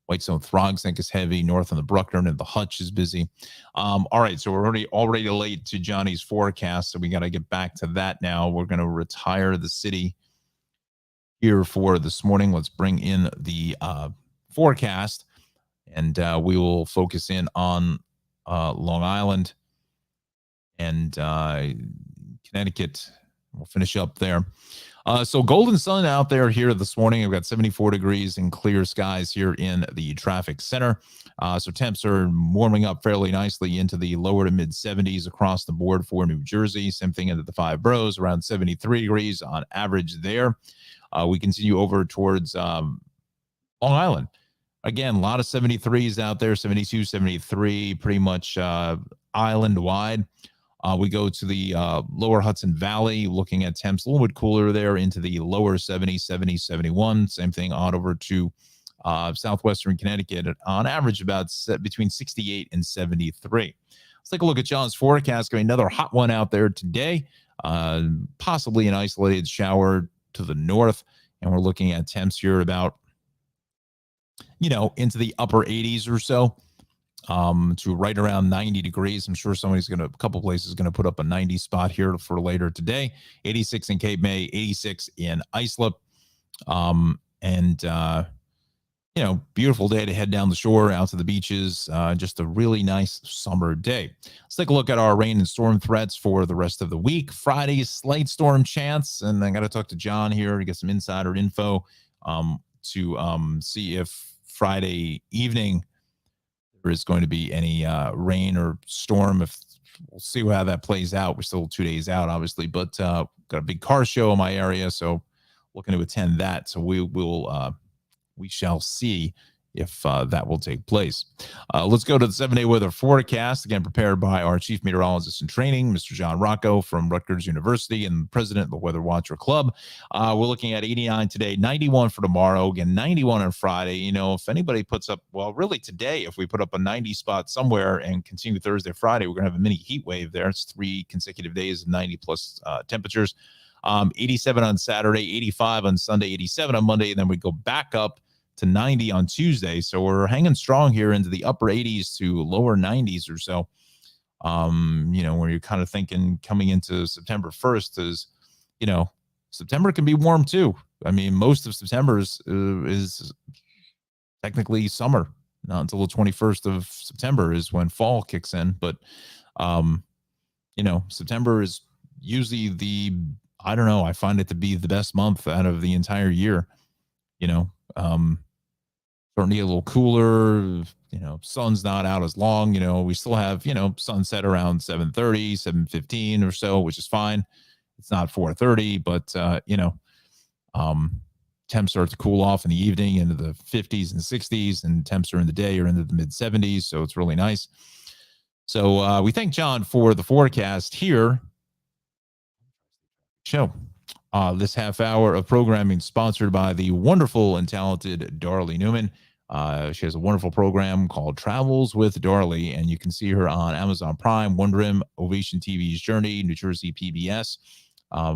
Whitestone Throgsneck is heavy. North on the Bruckner and the Hutch is busy. All right, so we're already late to Johnny's forecast, so we got to get back to that now. We're going to retire the city here for this morning. Let's bring in the forecast, and we will focus in on Long Island and Connecticut. We'll finish up there. So golden sun out there here this morning. I've got 74 degrees and clear skies here in the traffic center. So temps are warming up fairly nicely into the lower to mid 70s across the board for New Jersey. Same thing into the 5 boroughs, around 73 degrees on average there. We continue over towards Long Island. Again, a lot of 73s out there, 72, 73, pretty much island wide. We go to the lower Hudson Valley, looking at temps a little bit cooler there into the lower 70s, 70, 71. Same thing on over to southwestern Connecticut, on average about between 68 and 73. Let's take a look at John's forecast. Got another hot one out there today, possibly an isolated shower to the north. And we're looking at temps here about, into the upper 80s or so. To right around 90 degrees. I'm sure a couple places going to put up a 90 spot here for later today. 86 in Cape May, 86 in Islip. Beautiful day to head down the shore, out to the beaches. Just a really nice summer day. Let's take a look at our rain and storm threats for the rest of the week. Friday, slight storm chance. And I got to talk to John here to get some insider info to see if Friday evening there is going to be any rain or storm. If we'll see how that plays out. We're still 2 days out, obviously, but got a big car show in my area, so looking to attend that. So we shall see if that will take place. Let's go to the 7-day weather forecast, again prepared by our chief meteorologist in training, Mr. Jon Rocco from Rutgers University and president of the Weather Watcher Club. We're looking at 89 today, 91 for tomorrow, again 91 on Friday. If anybody puts up, really today, if we put up a 90 spot somewhere and continue Thursday, Friday, we're going to have a mini heat wave there. It's 3 consecutive days of 90 plus temperatures. 87 on Saturday, 85 on Sunday, 87 on Monday, and then we go back up to 90 on Tuesday. So we're hanging strong here into the upper 80s to lower 90s or so. Where you're kind of thinking coming into September 1st is, September can be warm too. I mean, most of September is technically summer. Not until the 21st of September is when fall kicks in. But, September is usually I find it to be the best month out of the entire year. Starting to get a little cooler, sun's not out as long, we still have, sunset around 7:30, 7:15 or so, which is fine. It's not 4:30, but, temps start to cool off in the evening into the 50s and 60s, and temps during the day are into the mid 70s. So it's really nice. So we thank John for the forecast here. Show. This half hour of programming sponsored by the wonderful and talented Darley Newman. She has a wonderful program called Travels with Darley, and you can see her on Amazon Prime, Wondrim, Ovation TV's Journey, New Jersey PBS.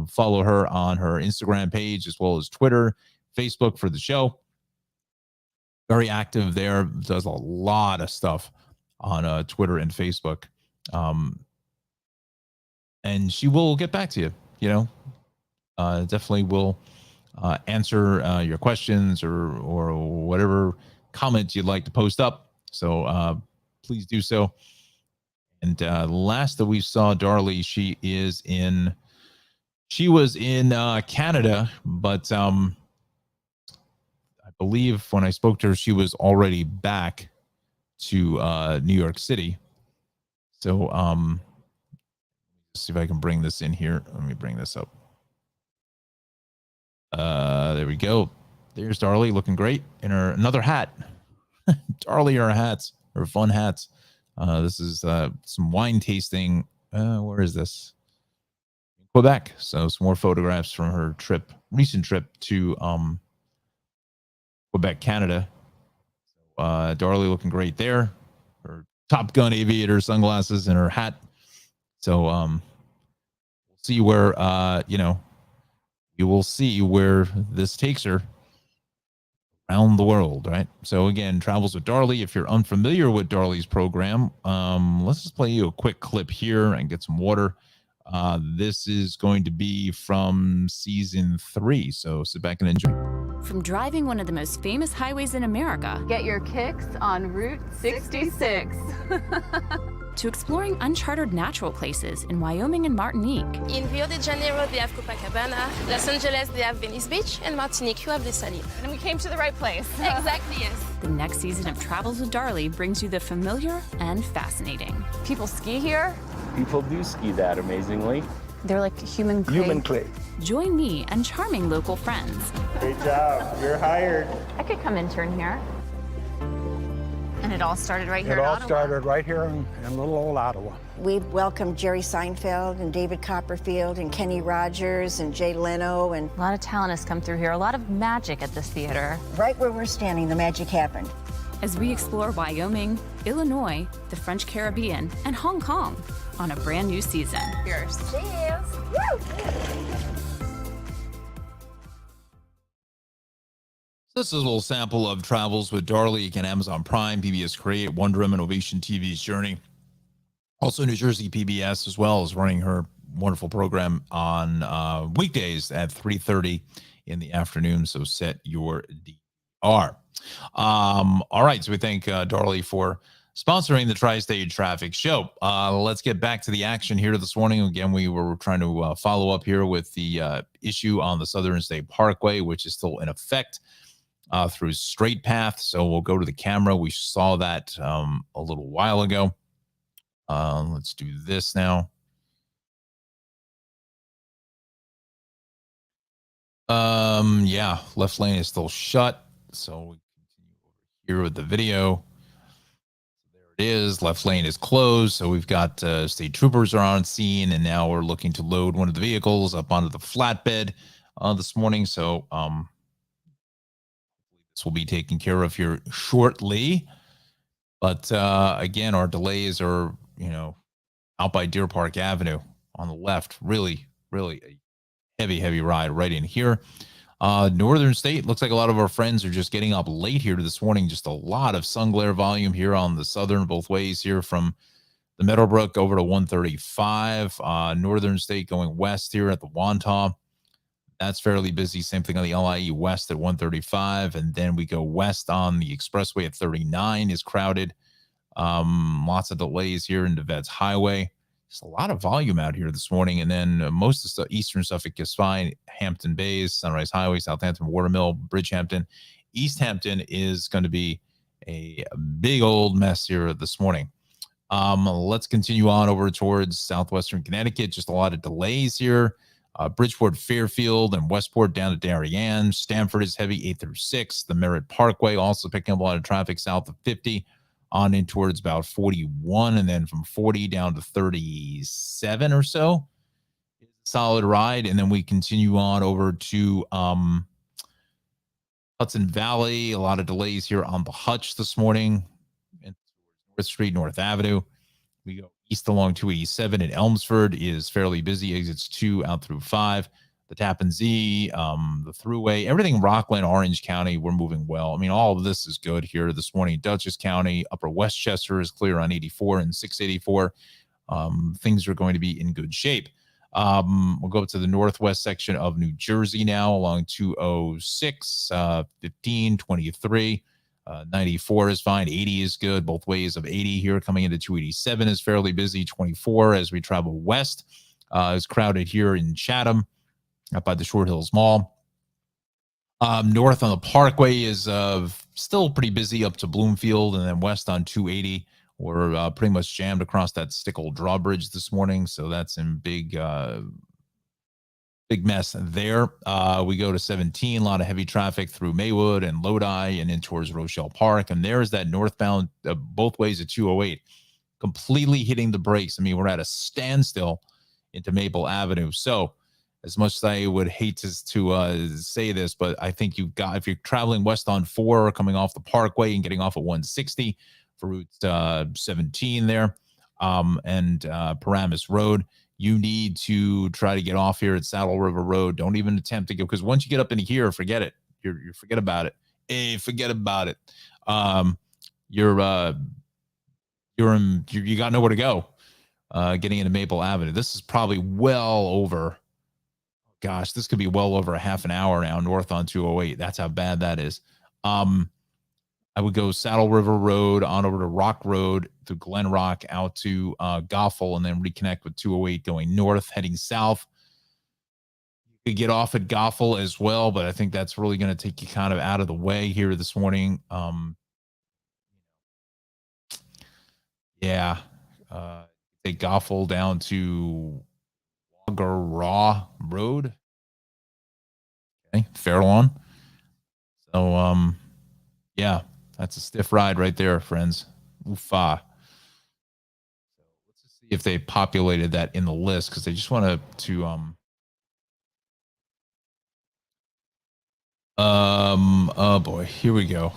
Follow her on her Instagram page as well as Twitter, Facebook for the show. Very active there. Does a lot of stuff on Twitter and Facebook. And she will get back to you, definitely will answer your questions or whatever comments you'd like to post up. So please do so. And last that we saw Darley, she was in Canada, but I believe when I spoke to her, she was already back to New York City. So let's see if I can bring this in here. Let me bring this up. There we go. There's Darley looking great in her another hat. Darley, her hats, her fun hats. This is some wine tasting. Where is this? Quebec. So some more photographs from her recent trip to Quebec, Canada. Darley looking great there. Her Top Gun aviator sunglasses and her hat. So we'll see where you will see where this takes her around the world, right? So again, Travels with Darlie. If you're unfamiliar with Darlie's program, let's just play you a quick clip here and get some water. This is going to be from season 3, so sit back and enjoy. From driving one of the most famous highways in America, get your kicks on Route 66. to exploring uncharted natural places in Wyoming and Martinique. In Rio de Janeiro, they have Copacabana. Los Angeles, they have Venice Beach. And Martinique, you have Les Salines. And we came to the right place. Exactly, yes. The next season of Travels with Darlie brings you the familiar and fascinating. People ski here. People do ski that amazingly. They're like human clay. Human clay. Join me and charming local friends. Great job. You're hired. I could come intern here. And it all started right here It in all Ottawa. started right here in little old Ottawa. We welcomed Jerry Seinfeld and David Copperfield and Kenny Rogers and Jay Leno, and A lot of talent has come through here. A lot of magic at this theater. right where we're standing, the magic happened. As we explore Wyoming, Illinois, the French Caribbean, and Hong Kong on a brand new season. Cheers. This is a little sample of Travels with Darlie. Again, Amazon Prime, PBS Create, Wonder Woman, Ovation TV's Journey. Also, New Jersey PBS as well is running her wonderful program on weekdays at 3:30 in the afternoon. So set your DR. All right. So we thank Darlie for sponsoring the Tri-State Traffic Show. Let's get back to the action here this morning. Again, we were trying to follow up here with the issue on the Southern State Parkway, which is still in effect through Straight Path. So we'll go to the camera. We saw that a little while ago. Let's do this now. Yeah, left lane is still shut. So we continue over here with the video. There it is. Left lane is closed. So we've got state troopers are on scene, and now we're looking to load one of the vehicles up onto the flatbed this morning. So this will be taken care of here shortly. But again, our delays are, out by Deer Park Avenue on the left. Really, really a heavy ride right in here. Northern State, looks like a lot of our friends are just getting up late here this morning. Just a lot of sun glare volume here on the southern both ways here from the Meadowbrook over to 135. Northern State going west here at the Wantagh. That's fairly busy. Same thing on the LIE west at 135. And then we go west on the expressway at 39 is crowded. Lots of delays here in Vets Highway. Just a lot of volume out here this morning. And then most of the eastern Suffolk is fine. Hampton Bays, Sunrise Highway, Southampton, Watermill, Bridgehampton. East Hampton is going to be a big old mess here this morning. Let's continue on over towards southwestern Connecticut. Just a lot of delays here. Bridgeport, Fairfield, and Westport down to Darien. Stamford is heavy 8 through 6. The Merritt Parkway also picking up a lot of traffic south of 50 on in towards about 41, and then from 40 down to 37 or so. Solid ride. And then we continue on over to Hudson Valley. A lot of delays here on the Hutch this morning. And North Street, North Avenue. We go east along 287 in Elmsford is fairly busy. Exits 2 out through 5. The Tappan Zee, the Thruway, everything Rockland, Orange County, we're moving well. I mean, all of this is good here this morning. Dutchess County, Upper Westchester is clear on 84 and 684. Things are going to be in good shape. We'll go to the northwest section of New Jersey now along 206, 15, 23. 94 is fine. 80 is good. Both ways of 80 here coming into 287 is fairly busy. 24 as we travel west is crowded here in Chatham up by the Short Hills Mall. North on the Parkway is still pretty busy up to Bloomfield, and then west on 280. We're pretty much jammed across that Stickle drawbridge this morning, so that's in big mess there. We go to 17, a lot of heavy traffic through Maywood and Lodi and in towards Rochelle Park, and there's that northbound both ways at 208, completely hitting the brakes. I mean, we're at a standstill into Maple Avenue. So as much as I would hate to say this, but I think if you're traveling west on 4 coming off the Parkway and getting off at 160 for Route 17 there, and Paramus Road, you need to try to get off here at Saddle River Road. Don't even attempt to go, because once you get up into here, forget it. You forget about it. Hey, forget about it. You're you got nowhere to go. Getting into Maple Avenue. This is probably well over. Gosh, this could be well over a half an hour now north on 208. That's how bad that is. I would go Saddle River Road on over to Rock Road through Glen Rock out to Goffle, and then reconnect with 208 going north, heading south. You could get off at Goffle as well, but I think that's really going to take you kind of out of the way here this morning. Yeah. Take Goffle down to Raw Road. Okay, Fairlawn. So, yeah, that's a stiff ride right there, friends. Oofa. So let's just see if they populated that in the list, because they just want to oh boy, here we go.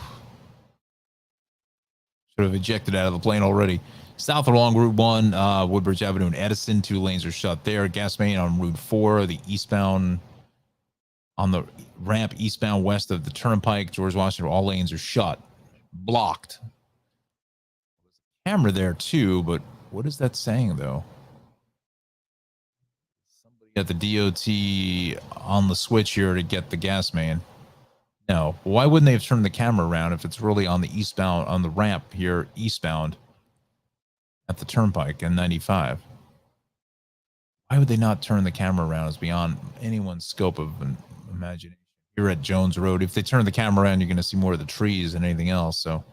Should have ejected out of the plane already. South along Route 1, Woodbridge Avenue and Edison, 2 lanes are shut there. Gas main on Route 4, the eastbound, on the ramp eastbound west of the Turnpike, George Washington, all lanes are shut, blocked. Camera there too, but what is that saying though? Somebody at the DOT on the switch here to get the gas main. No, why wouldn't they have turned the camera around if it's really on the eastbound, on the ramp here eastbound at the Turnpike and 95? Why would they not turn the camera around? Is beyond anyone's scope of imagination. Here at Jones Road, if they turn the camera around, you're going to see more of the trees than anything else. So let's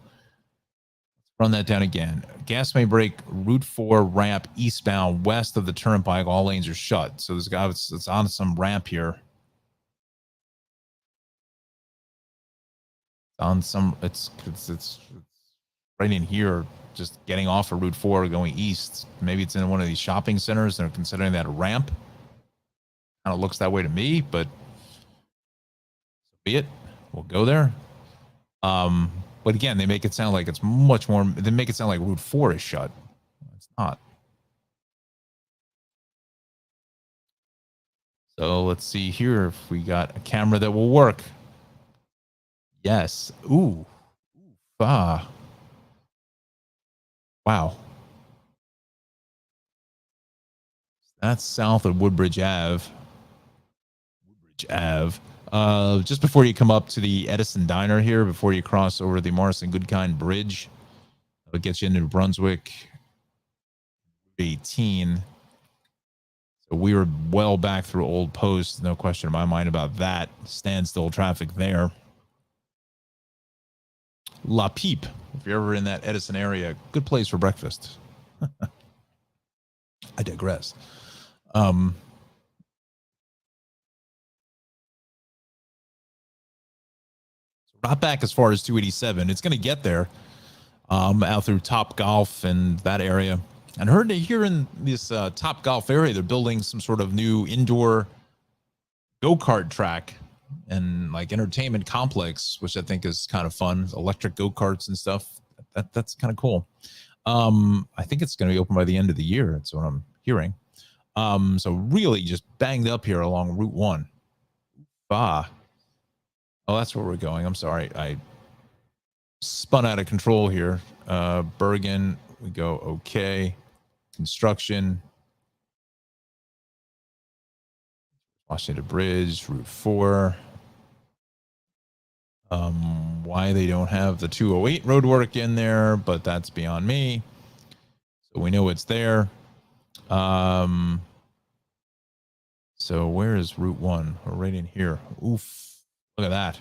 run that down again. Gas may break Route 4 ramp eastbound west of the Turnpike. All lanes are shut. So this guy, it's on some ramp here. On some, it's right in here, just getting off of Route 4 going east. Maybe it's in one of these shopping centers. They're considering that a ramp. Kind of looks that way to me, but so be it. We'll go there. But again, they make it sound like it's much more. They make it sound like Route 4 is shut. It's not. So let's see here if we got a camera that will work. Yes. Ooh. Wow. That's south of Woodbridge Ave. Just before you come up to the Edison Diner here, before you cross over the Morrison Goodkind Bridge, it'll get you into New Brunswick. 18. So we were well back through Old Post. No question in my mind about that. Standstill traffic there. La Peep, if you're ever in that Edison area, good place for breakfast. I digress. Not back as far as 287. It's going to get there out through Top Golf and that area. And I heard that here in this Top Golf area, they're building some sort of new indoor go-kart track and like entertainment complex, which I think is kind of fun. Electric go-karts and stuff. That's kind of cool. I think it's going to be open by the end of the year. That's what I'm hearing. So really just banged up here along Route 1. Oh, that's where we're going. I'm sorry. I spun out of control here. Bergen, we go okay. Construction. Washington Bridge, Route 4. Why they don't have the 208 roadwork in there, but that's beyond me. So we know it's there. So where is Route 1? We're right in here. Oof. Look at that.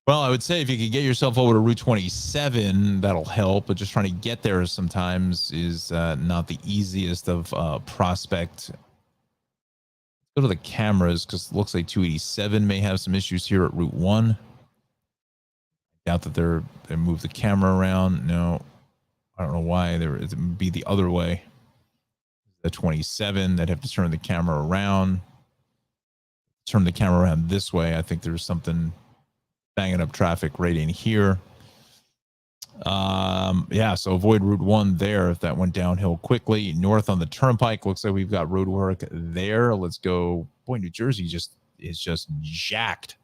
Well, I would say if you could get yourself over to Route 27, that'll help. But just trying to get there sometimes is not the easiest of prospect. Go to the cameras because it looks like 287 may have some issues here at Route 1. I doubt that they moved the camera around. No, I don't know why. It would be the other way. The 27, they'd have to turn the camera around. Turn the camera around this way. I think there's something banging up traffic right in here. Yeah, so avoid Route 1 there if that went downhill quickly. North on the turnpike, looks like we've got road work there. Let's go. Boy, New Jersey is just jacked.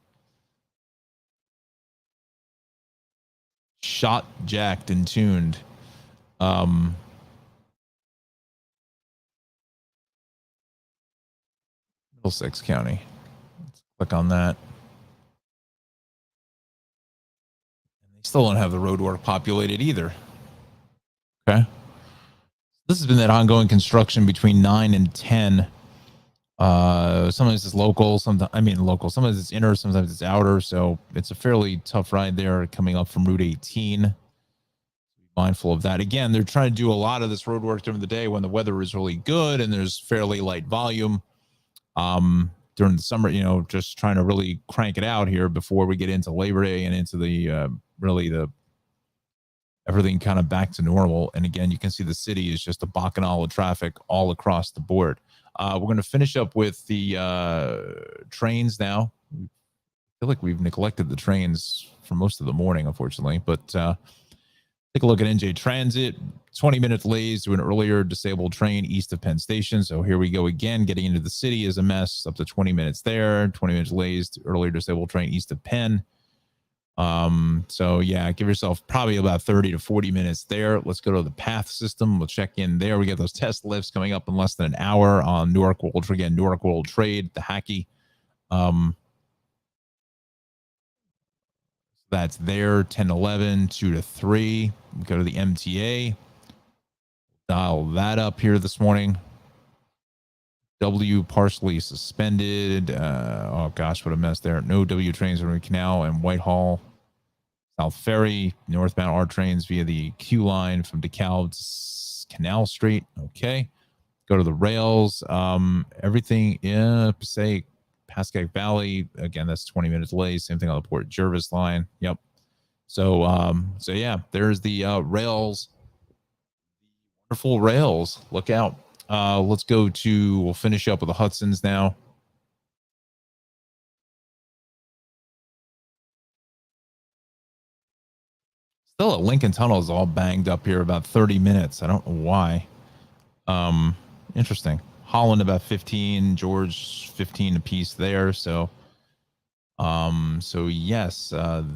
Shot, jacked, and tuned. Middlesex County. Let's click on that. They still don't have the road work populated either. Okay. This has been that ongoing construction between 9 and 10. Sometimes it's local, sometimes it's inner, sometimes it's outer. So it's a fairly tough ride there coming up from Route 18. Be mindful of that. Again, they're trying to do a lot of this road work during the day when the weather is really good and there's fairly light volume. During the summer, just trying to really crank it out here before we get into Labor Day and into the everything kind of back to normal. And again, you can see the city is just a bacchanal of traffic all across the board. We're going to finish up with the trains now. I feel like we've neglected the trains for most of the morning, unfortunately, but take a look at NJ Transit. 20-minute delays to an earlier disabled train east of Penn Station. So here we go again. Getting into the city is a mess. Up to 20 minutes there. 20 minutes delays to earlier disabled train east of Penn. So yeah, give yourself probably about 30 to 40 minutes there. Let's go to the path system. We'll check in there. We get those test lifts coming up in less than an hour on Newark World. Again, Newark World Trade, the Hackey. That's there. 10 to 11, 2 to 3. We go to the MTA. Dial that up here this morning. W partially suspended. Oh gosh, what a mess there. No W trains on Canal and Whitehall. South Ferry, northbound R trains via the Q line from DeKalb to Canal Street. Okay. Go to the rails. Everything in Passaic, Pascack Valley. Again, that's 20 minutes delay. Same thing on the Port Jervis line. Yep. So yeah, there's the rails. Wonderful rails. Look out. We'll finish up with the Hudsons now. Still at Lincoln Tunnel is all banged up here, about 30 minutes. I don't know why. Interesting. Holland about 15, George 15 apiece there. So yes,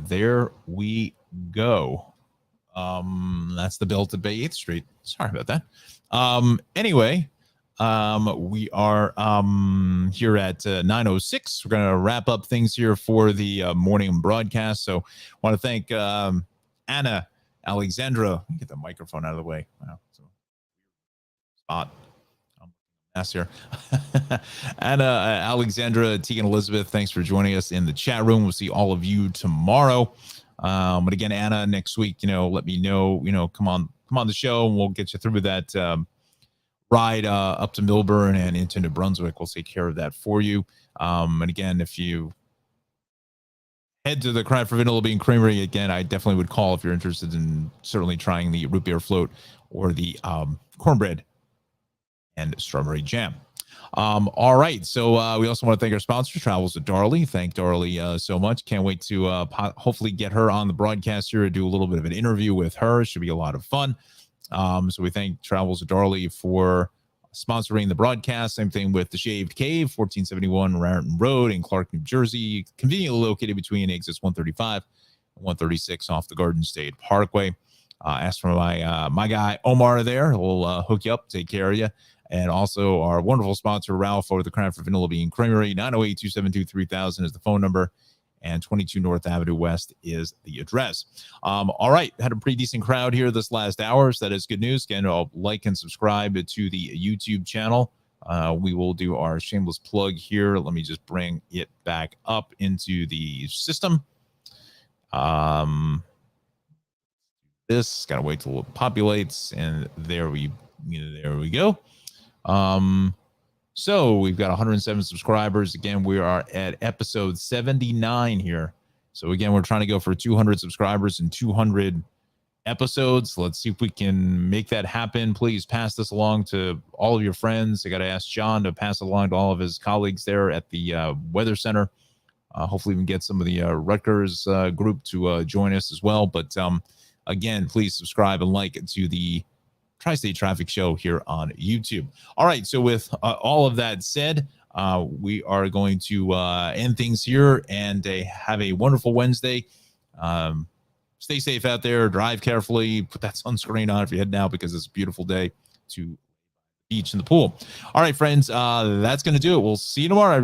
there we go. That's the build to Bay 8th Street. Sorry about that. Anyway, we are here at 9:06. We're going to wrap up things here for the morning broadcast. So I want to thank Anna Alexandra. Let me get the microphone out of the way. Wow. Spot. Mess here. Anna, Alexandra, Tegan, Elizabeth, thanks for joining us in the chat room. We'll see all of you tomorrow. But again, Anna, next week, let me know, come on the show and we'll get you through that ride up to Millburn and into New Brunswick. We'll take care of that for you. And again, if you head to the Cry for Vanilla Bean Creamery, again, I definitely would call if you're interested in certainly trying the root beer float or the cornbread and strawberry jam. All right. So we also want to thank our sponsor, Travels with Darley. Thank Darley so much. Can't wait to hopefully get her on the broadcast here and do a little bit of an interview with her. It should be a lot of fun. So we thank Travels with Darley for sponsoring the broadcast. Same thing with the Shaved Cave, 1471 Raritan Road in Clark, New Jersey, conveniently located between exits 135 and 136 off the Garden State Parkway. Ask for my guy Omar there. He'll hook you up, take care of you. And also our wonderful sponsor, Ralph, over the Cranford Vanilla Bean Creamery. 908-272-3000 is the phone number, and 22 North Avenue West is the address. All right. Had a pretty decent crowd here this last hour, so that is good news. Again, I'll like and subscribe to the YouTube channel. We will do our shameless plug here. Let me just bring it back up into the system. This, got to wait till it populates, and there we go. So we've got 107 subscribers. Again, we are at episode 79 here. So again, we're trying to go for 200 subscribers and 200 episodes. Let's see if we can make that happen. Please pass this along to all of your friends. I got to ask John to pass it along to all of his colleagues there at the Weather Center. Hopefully we can get some of the Rutgers group to join us as well. But Again, please subscribe and like to the Tri-State Traffic Show here on YouTube. All right, so with all of that said, we are going to end things here and have a wonderful Wednesday. Stay safe out there, drive carefully, put that sunscreen on if you're heading out because it's a beautiful day to beach and the pool. All right, friends, that's going to do it. We'll see you tomorrow, everybody.